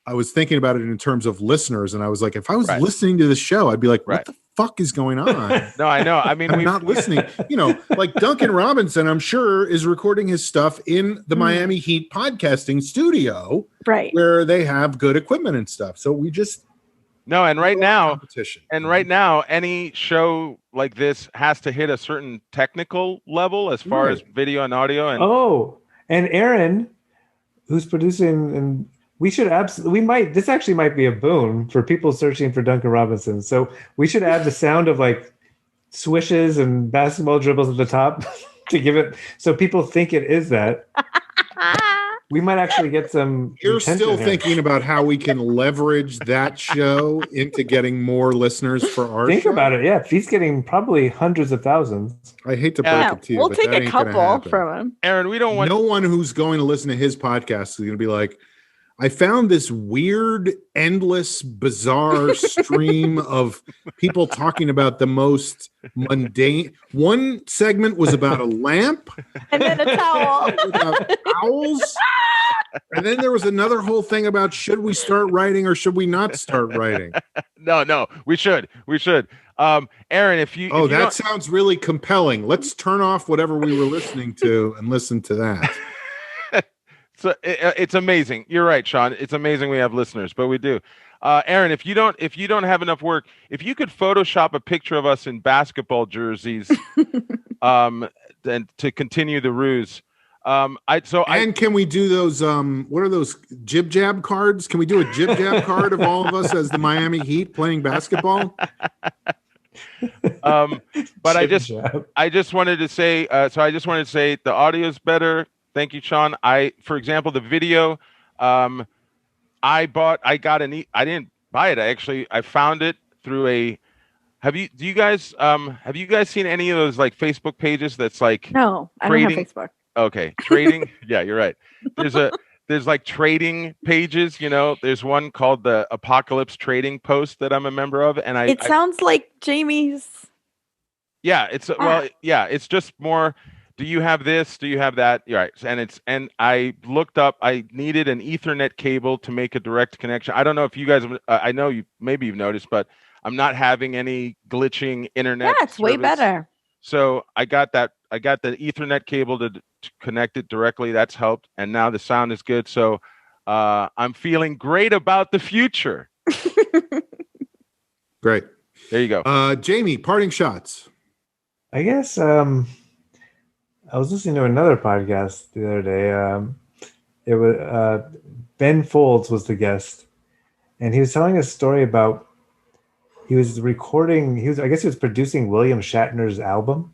I was thinking about it in terms of listeners, and I was like, if I was Right. listening to this show, I'd be like, Right. what the fuck is going on? No, I know. I mean, I'm not listening. You know, like Duncan Robinson, I'm sure, is recording his stuff in the Miami Heat podcasting studio, Right. where they have good equipment and stuff. So we just no, and right now, competition. and right now, any show like this has to hit a certain technical level as far as video and audio. And And Aaron, who's producing, and we should this actually might be a boon for people searching for Duncan Robinson. So we should add the sound of like swishes and basketball dribbles at the top to give it, so people think it is that. We might actually get some. You're still here. thinking about how we can leverage that show into getting more listeners for our Think show? about it. Yeah, he's getting probably hundreds of thousands. I hate to break Yeah, it to you, we'll but take that a ain't gonna couple happen. from him. Aaron, we don't want No one who's going to listen to his podcast is going to be like, I found this weird, endless, bizarre stream of people talking about the most mundane. One segment was about a lamp, And then a towel. about owls, and then there was another whole thing about should we start writing or should we not start writing? No, we should. Aaron, if you Oh, if you that don't- sounds really compelling. Let's turn off whatever we were listening to and listen to that. So it's amazing. You're right, Sean. It's amazing we have listeners, but we do. Aaron, if you don't have enough work, if you could Photoshop a picture of us in basketball jerseys, and to continue the ruse, And can we do those? What are those jib jab cards? Can we do a jib jab card of all of us as the Miami Heat playing basketball? but I just wanted to say, the audio's better. Thank you, Sean. For example, the video, I didn't buy it. I found it through have you guys seen any of those like Facebook pages that's like No, I don't have Facebook. Okay, trading. Yeah, you're right. There's like trading pages, you know. There's one called the Apocalypse Trading Post that I'm a member of, and It sounds like Jamie's. Yeah, it's just more. Do you have this? Do you have that? You're right. And I looked up. I needed an Ethernet cable to make a direct connection. I don't know if you guys. I know you've noticed, but I'm not having any glitching internet. Yeah, it's way better. So I got that. I got the Ethernet cable to connect it directly. That's helped, and now the sound is good. So I'm feeling great about the future. Great. There you go. Jamie, parting shots. I guess I was listening to another podcast the other day. It was Ben Folds was the guest, and he was telling a story about he was recording. I guess he was producing William Shatner's album.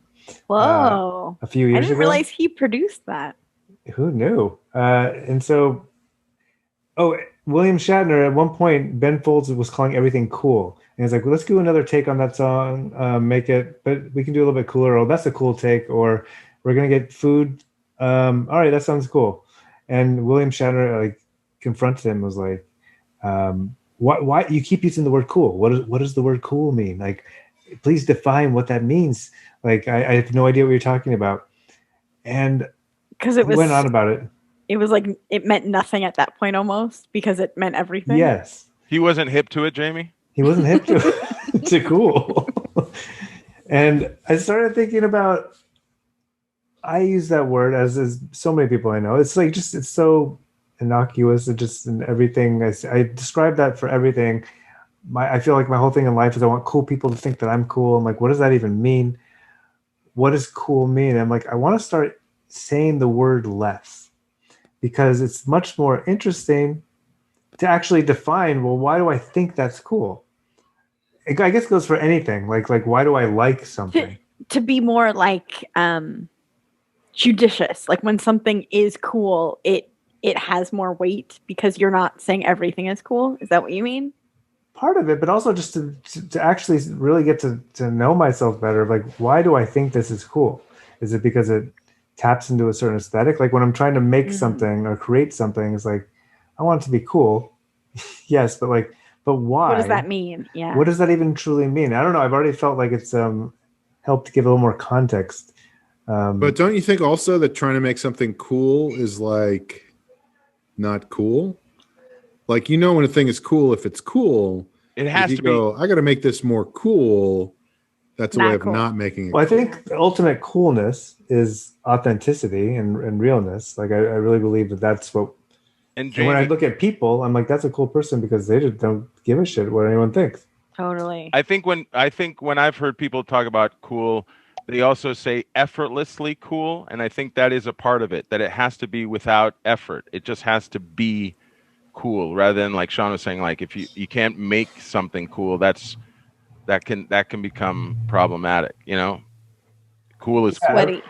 Whoa! A few years ago. I didn't realize he produced that. Who knew? And so, William Shatner. At one point, Ben Folds was calling everything cool. And he's like, well, let's do another take on that song, make it, but we can do a little bit cooler. Oh, that's a cool take. Or we're going to get food. All right, that sounds cool. And William Shatner like confronted him, was like, why you keep using the word cool? What does the word cool mean? Like, please define what that means. Like, I have no idea what you're talking about. And because it went on about it. It was like, it meant nothing at that point almost because it meant everything. Yes. He wasn't hip to it, Jamie? He wasn't hip to cool. And I started thinking about, I use that word as so many people I know. It's like it's so innocuous. It just in everything. I describe that for everything. I feel like my whole thing in life is I want cool people to think that I'm cool. I'm like, what does that even mean? What does cool mean? I'm like, I want to start saying the word less because it's much more interesting to actually define, well, why do I think that's cool? I guess it goes for anything. Like why do I like something? To be more like judicious. Like when something is cool, it has more weight because you're not saying everything is cool. Is that what you mean? Part of it, but also just to actually really get to know myself better. Like, why do I think this is cool? Is it because it taps into a certain aesthetic? Like when I'm trying to make something or create something, it's like, I want it to be cool. Yes, but But why? What does that mean? Yeah. What does that even truly mean? I don't know. I've already felt like it's helped give a little more context. But don't you think also that trying to make something cool is like not cool? Like, you know, when a thing is cool, if it's cool, It has if to you go, I got to make this more cool. That's a Not way of cool. not making it. Well, I cool. think the ultimate coolness is authenticity and realness. Like I really believe that that's what. And And when I Jamie, look at people, I'm like, that's a cool person because they just don't give a shit what anyone thinks. Totally. I think when I've heard people talk about cool, they also say effortlessly cool, and I think that is a part of it. That it has to be without effort. It just has to be cool, rather than like Sean was saying, like if you can't make something cool, that can become problematic. You know, cool is cool. Sweaty.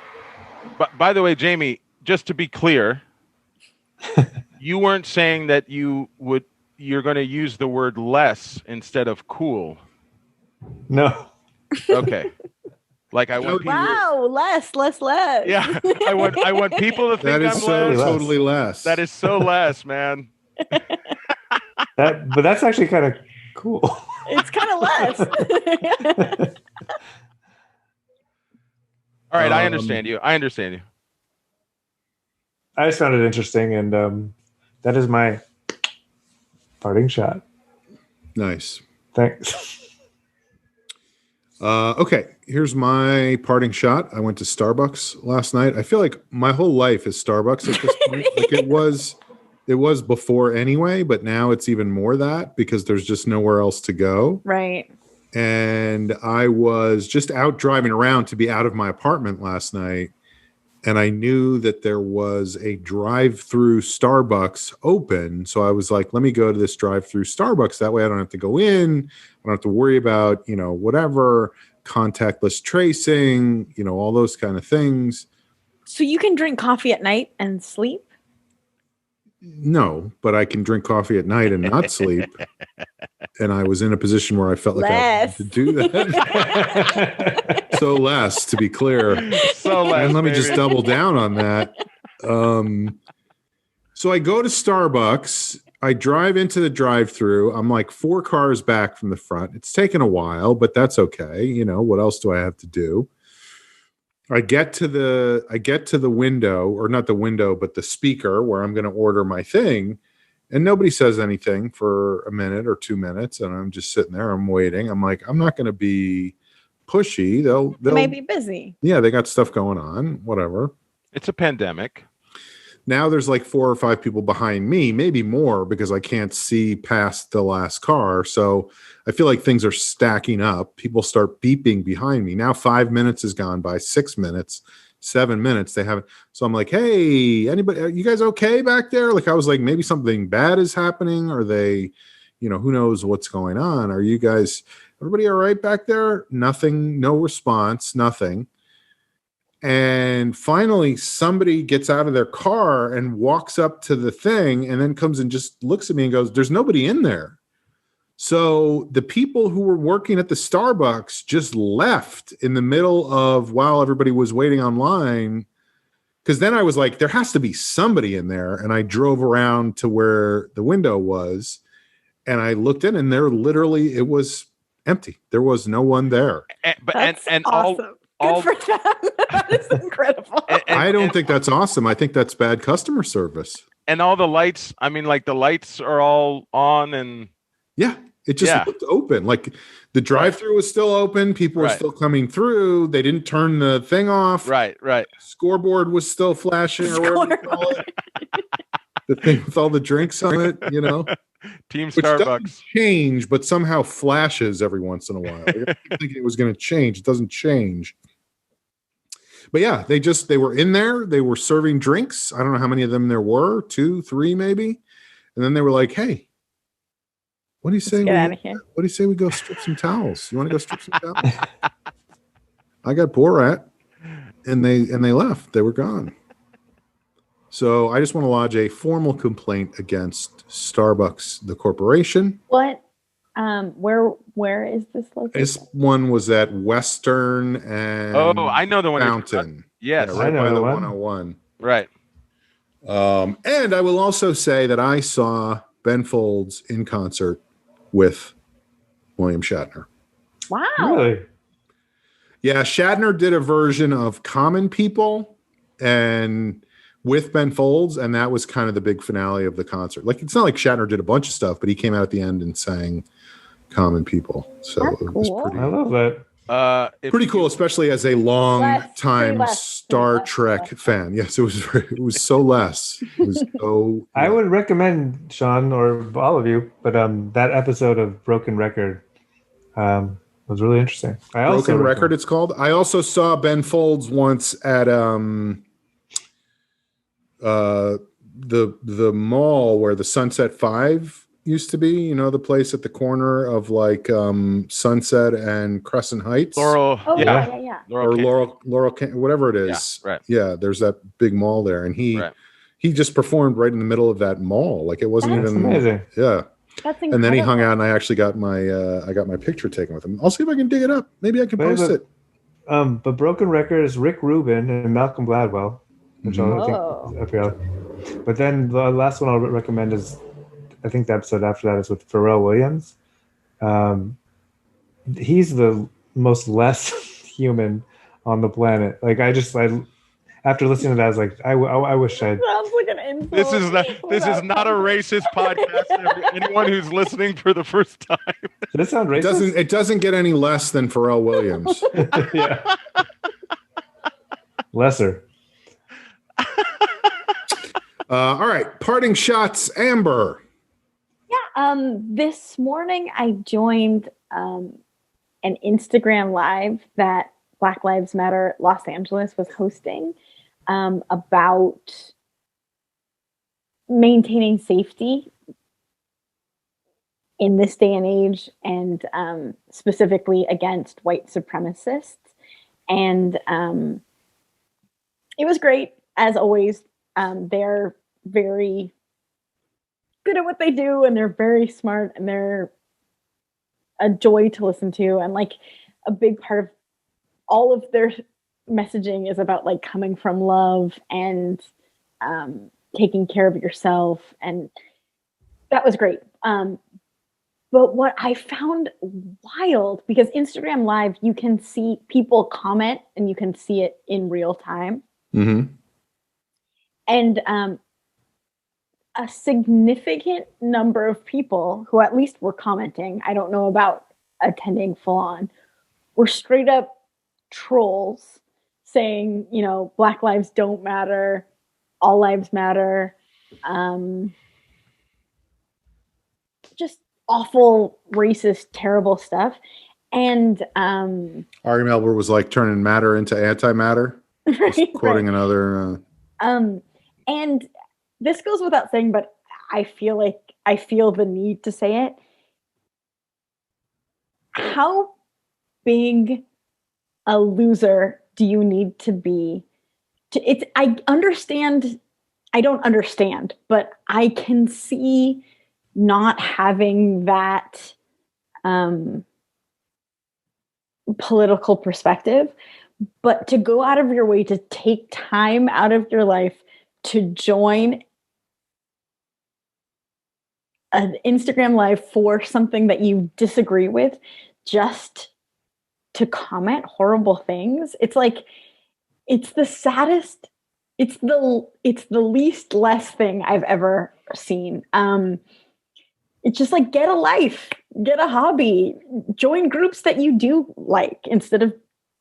But by the way, Jamie, just to be clear, you weren't saying that you're going to use the word less instead of cool. No. Okay. Like I want people. Wow, less. Yeah, I want people to think That is I'm so less. totally less. That is so less, man. But that's actually kind of cool. It's kind of less. All right, I understand you. I just found it interesting, and that is my parting shot. Nice. Thanks. Okay, here's my parting shot. I went to Starbucks last night. I feel like my whole life is Starbucks at this point. Like it was before anyway, but now it's even more that because there's just nowhere else to go. Right. And I was just out driving around to be out of my apartment last night, and I knew that there was a drive-through Starbucks open. So I was like, let me go to this drive-through Starbucks. That way I don't have to go in. I don't have to worry about, whatever, contactless tracing, all those kind of things. So you can drink coffee at night and sleep? No, but I can drink coffee at night and not sleep. And I was in a position where I felt like I had to do that. So less, to be clear. So less. And let me just baby. double down on that. So I go to Starbucks. I drive into the drive-through. I'm like 4 cars back from the front. It's taken a while, but that's okay. What else do I have to do? I get to the window, or not the window, but the speaker where I'm going to order my thing. And nobody says anything for a minute or 2 minutes. And I'm just sitting there. I'm waiting. I'm like, I'm not going to be pushy. They may be busy. Yeah, they got stuff going on, whatever. It's a pandemic. Now there's like 4 or 5 people behind me, maybe more, because I can't see past the last car. So I feel like things are stacking up. People start beeping behind me. Now 5 minutes has gone by, 6 minutes, 7 minutes. They haven't. So I'm like, hey, anybody, are you guys okay back there? Like I was like, maybe something bad is happening. Are they, who knows what's going on? Are you guys, everybody all right back there? Nothing, no response, nothing. And finally, somebody gets out of their car and walks up to the thing and then comes and just looks at me and goes, there's nobody in there. So the people who were working at the Starbucks just left in the middle of while everybody was waiting online. Because then I was like, there has to be somebody in there. And I drove around to where the window was and I looked in and it was empty. There was no one there. That's awesome. Good for them. That is incredible. I don't think that's awesome. I think that's bad customer service. And all the lights, I mean, like the lights are all on and... Yeah, it just looked open. Like the drive-through was still open. People were still coming through. They didn't turn the thing off. Right. Scoreboard was still flashing. Or whatever you call it. The thing with all the drinks on it, Team Which Starbucks. doesn't change, but somehow flashes every once in a while. I keep thinking it was going to change. It doesn't change. But yeah, they were in there. They were serving drinks. I don't know how many of them there were, 2, 3 maybe. And then they were like, hey, what do you say? Get out of here. What do you say we go strip some towels? You want to go strip some towels? I got Borat, and they left. They were gone. So I just want to lodge a formal complaint against Starbucks, the corporation. What? Where is this located? This one was at Western and I know the one. Fountain. Yes, right by the 101. Right. And I will also say that I saw Ben Folds in concert with William Shatner. Wow. Really? Yeah, Shatner did a version of Common People and with Ben Folds, and that was kind of the big finale of the concert. Like, it's not like Shatner did a bunch of stuff, but he came out at the end and sang Common People. So That's it was cool. I love that. pretty cool, especially as a long time less, Star less, Trek less. fan. Yes, it was so less. It was so. I would recommend, Sean, or all of you, but that episode of Broken Record was really interesting. Broken Record, it's called. I also saw Ben Folds once at the mall where the Sunset 5 used to be, you know, the place at the corner of like Sunset and Crescent Heights. Laurel, Oh, yeah. yeah. Or Laurel, whatever it is. Yeah, right. Yeah, there's that big mall there, and he just performed right in the middle of that mall. Like, it wasn't That's even amazing. Yeah. That's incredible. And then he hung out, and I actually got my picture taken with him. I'll see if I can dig it up. Maybe I can post it. But Broken Record is Rick Rubin and Malcolm Gladwell, which I think is up your alley. But then the last one I'll recommend is, I think the episode after that is with Pharrell Williams. He's the most less human on the planet. Like, after listening to that, I was like, I wish I'd. Sounds like an insult. This is not a racist podcast. Anyone who's listening for the first time. Did it sound racist? It doesn't get any less than Pharrell Williams. Yeah. Lesser. All right, parting shots, Amber. Yeah. This morning I joined an Instagram live that Black Lives Matter Los Angeles was hosting about maintaining safety in this day and age, and specifically against white supremacists. And it was great, as always. They're very good at what they do, and they're very smart, and they're a joy to listen to. And like, a big part of all of their messaging is about like coming from love and taking care of yourself, and that was great. But what I found wild, because Instagram Live, you can see people comment and you can see it in real time. Mm-hmm. And a significant number of people who at least were commenting, I don't know about attending full on, were straight up trolls saying, you know, Black lives don't matter, all lives matter. Just awful, racist, terrible stuff. And Ari Melber was like turning matter into antimatter. right, Quoting another. And this goes without saying, but I feel the need to say it. How big a loser do you need to be? I don't understand, but I can see not having that political perspective, but to go out of your way to take time out of your life to join an Instagram Live for something that you disagree with, just to comment horrible things. It's like, it's the saddest, it's the least less thing I've ever seen. It's just like, get a life, get a hobby, join groups that you do like, instead of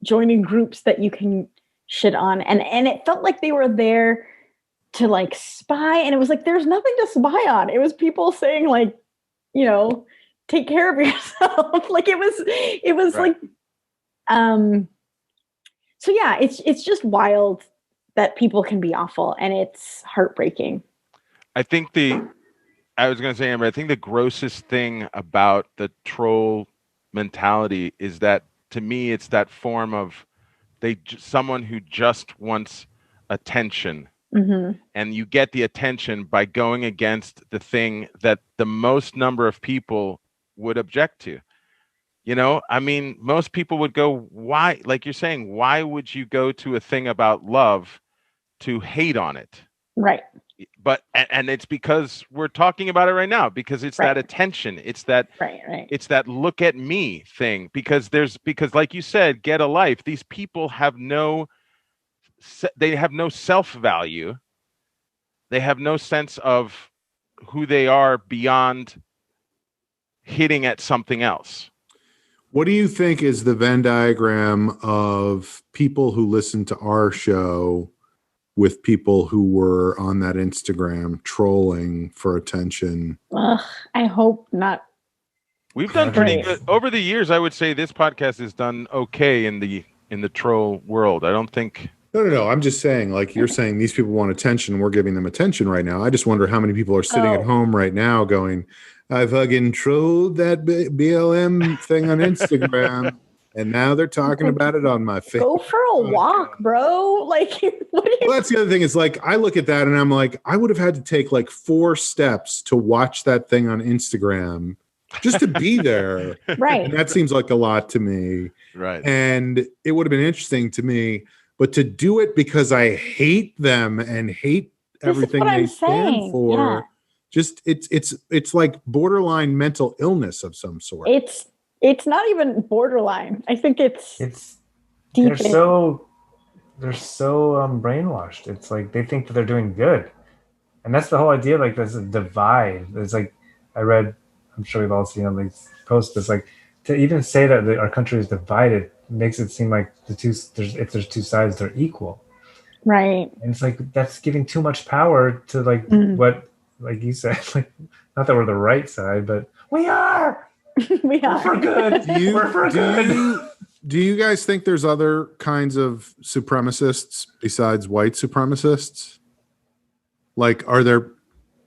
joining groups that you can shit on. And it felt like they were there to like spy, and it was like, there's nothing to spy on. It was people saying like, you know, take care of yourself. Like, it was right. Like, so yeah, it's just wild that people can be awful, and it's heartbreaking. I think I was going to say, Amber, I think the grossest thing about the troll mentality is that, to me, it's that form of someone who just wants attention. Mm-hmm. And you get the attention by going against the thing that the most number of people would object to. You know, I mean, most people would go, why, like you're saying, why would you go to a thing about love to hate on it? Right. But and it's because we're talking about it right now, because it's Right. that attention, it's that Right. it's that look at me thing, because like you said, get a life. These people have no self-value. They have no sense of who they are beyond hitting at something else. What do you think is the Venn diagram of people who listen to our show with people who were on that Instagram trolling for attention? Ugh, I hope not. We've done pretty Right. good over the years. I would say this podcast has done okay in the troll world. I don't think. No. I'm just saying, like you're saying, these people want attention. We're giving them attention right now. I just wonder how many people are sitting at home right now going, I fucking trolled that BLM thing on Instagram, and now they're talking about it on my face. Go for a walk, bro. Like, what do you Well, that's the other thing is, like, I look at that and I'm like, I would have had to take like 4 steps to watch that thing on Instagram just to be there. right? And that seems like a lot to me. Right. And it would have been interesting to me, but to do it because I hate them and hate everything what they I'm stand saying. for. Yeah. Just it's like borderline mental illness of some sort. It's not even borderline. I think it's deep. They're so brainwashed. It's like they think that they're doing good, and that's the whole idea. Like there's a divide. There's like I read. I'm sure we've all seen on these posts. It's like to even say that our country is divided makes it seem like if there's two sides, they're equal. Right. And it's like that's giving too much power to like what, like you said, like not that we're the right side, but we are. We We're for are. good. We're for good. Do you guys think there's other kinds of supremacists besides white supremacists? Like, are there,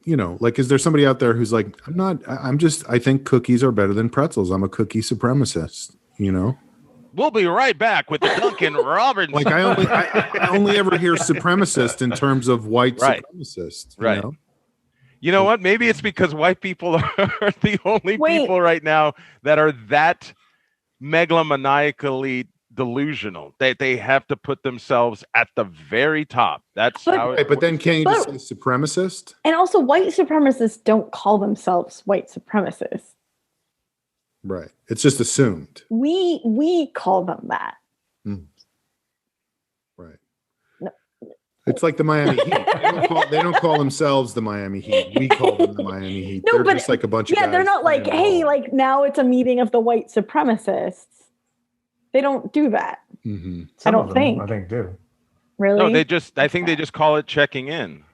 like, is there somebody out there who's like, I think cookies are better than pretzels. I'm a cookie supremacist, We'll be right back with the Duncan Robinson. Like I only ever hear supremacist in terms of white Right. supremacist. Right. You know what? Maybe it's because white people are the only people right now that are that megalomaniacally delusional. They have to put themselves at the very top. That's how. Right, but then can you just say supremacist? And also, white supremacists don't call themselves white supremacists. Right. It's just assumed. We call them that. Right. No. It's like the Miami Heat. They don't call themselves the Miami Heat. We call them the Miami Heat. No, they're but just like a bunch of guys they're not like, playing hey, ball. like now it's a meeting of the white supremacists. They don't do that. Mm-hmm. I don't think. I think do. Really? No, I think they just call it checking in.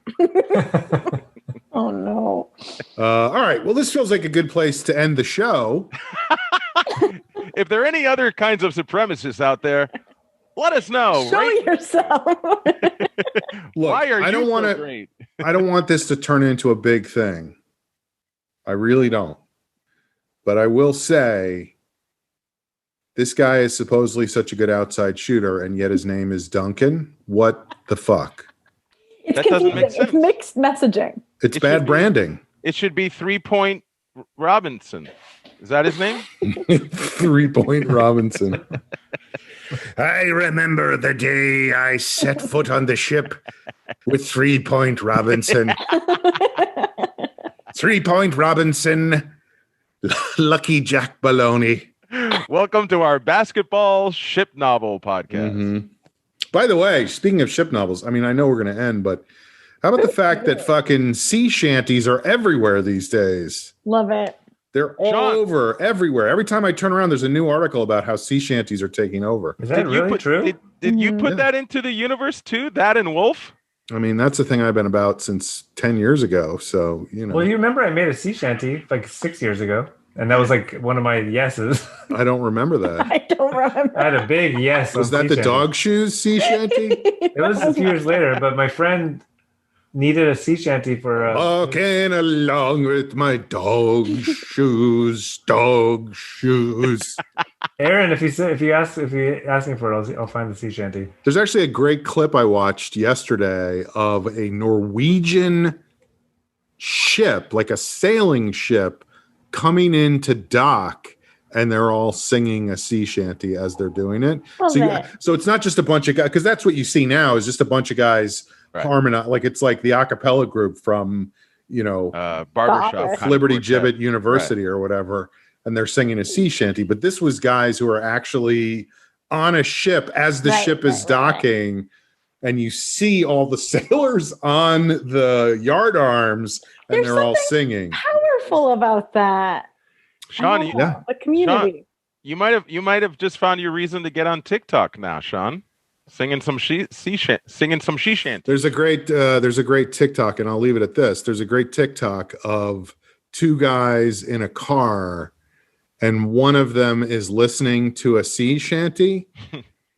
Oh no. All right. Well, this feels like a good place to end the show. If there are any other kinds of supremacists out there, let us know. Show yourself. Look, Why are I you don't want so to. great? I don't want this to turn into a big thing. I really don't. But I will say, this guy is supposedly such a good outside shooter, and yet his name is Duncan. What the fuck? It's That doesn't make confusing. It's sense. mixed messaging. It's It bad should be. branding. It should be 3-Point Robinson. Is that his name? 3-Point Robinson. I remember the day I set foot on the ship with 3-Point Robinson. 3-Point Robinson, Lucky Jack Baloney. Welcome to our basketball ship novel podcast. Mhm. By the way, speaking of ship novels, I mean, I know we're going to end, but how about the fact that fucking sea shanties are everywhere these days? Love it. They're all Sean. over, everywhere. Every time I turn around, there's a new article about how sea shanties are taking over. Is that really true? Did you put Yeah. that into the universe too? That and Wolf? I mean, that's the thing I've been about since 10 years ago. So, Well, you remember I made a sea shanty like 6 years ago, and that was like one of my yeses. I don't remember that. I don't remember. I had a big yes. Was on that sea the shanty. dog shoes sea shanty? It was a few years later, but my friend needed a sea shanty for Walking along with my dog shoes, dog shoes. Aaron. If you ask me for it, I'll find the sea shanty. There's actually a great clip I watched yesterday of a Norwegian ship, like a sailing ship, coming into dock, and they're all singing a sea shanty as they're doing it. Love it. So it's not just a bunch of guys, because that's what you see now is just a bunch of guys harmonize. Like it's like the a cappella group from, Barbershop, Liberty Gibbet University or whatever, and they're singing a sea shanty. But this was guys who are actually on a ship as the ship is docking, and you see all the sailors on the yard arms, and they're all singing. Powerful about that, Sean. The community. Sean, you might have just found your reason to get on TikTok now, Sean. Singing some she shanty. There's a great TikTok, and I'll leave it at this. There's a great TikTok of two guys in a car, and one of them is listening to a sea shanty,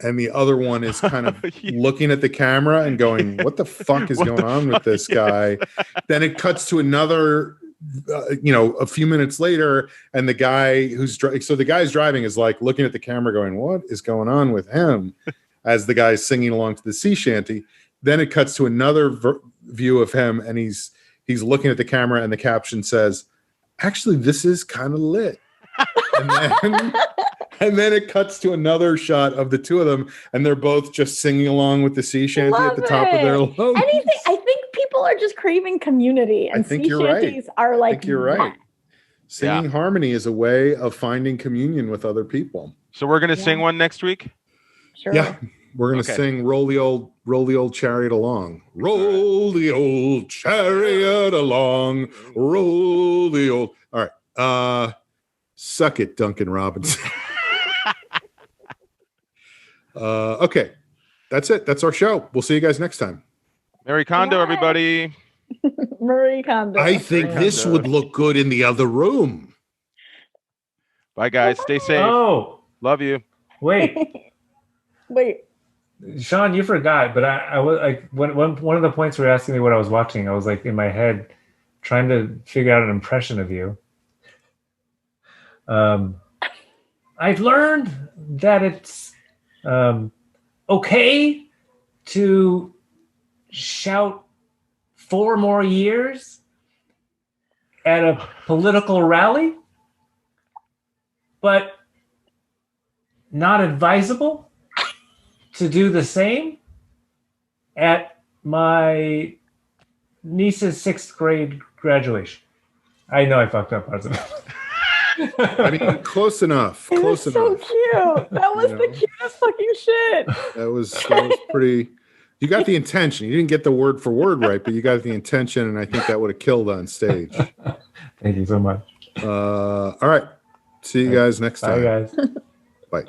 and the other one is kind of looking at the camera and going, "What the fuck is going on with this guy?" Then it cuts to another, a few minutes later, and the guy the guy's driving is like looking at the camera, going, "What is going on with him?" As the guy's singing along to the sea shanty. Then it cuts to another view of him, and he's looking at the camera, and the caption says, "Actually, this is kind of lit." and then it cuts to another shot of the two of them, and they're both just singing along with the sea shanty at the top of their lungs. I think people are just craving community, and sea shanties are like. I think you're right. Singing harmony is a way of finding communion with other people. So we're gonna sing one next week. Sure. Yeah, we're gonna sing "Roll the old chariot along." Roll the old chariot along. Roll the old. All right. Suck it, Duncan Robinson. Okay, that's it. That's our show. We'll see you guys next time. Marie Kondo, everybody. Marie Kondo. I think this would look good in the other room. Bye, guys. Stay safe. Oh, love you. Wait. Sean, you forgot, but I was like one of the points you were asking me what I was watching, I was like in my head trying to figure out an impression of you. I've learned that it's okay to shout 4 more years at a political rally, but not advisable to do the same at my niece's 6th grade graduation. I know I fucked up parts of it. I mean, close enough. Close enough. So cute. That was the cutest fucking shit. That was pretty. You got the intention. You didn't get the word for word right, but you got the intention, and I think that would have killed on stage. Thank you so much. All right. See you guys next time. Bye, guys. Bye.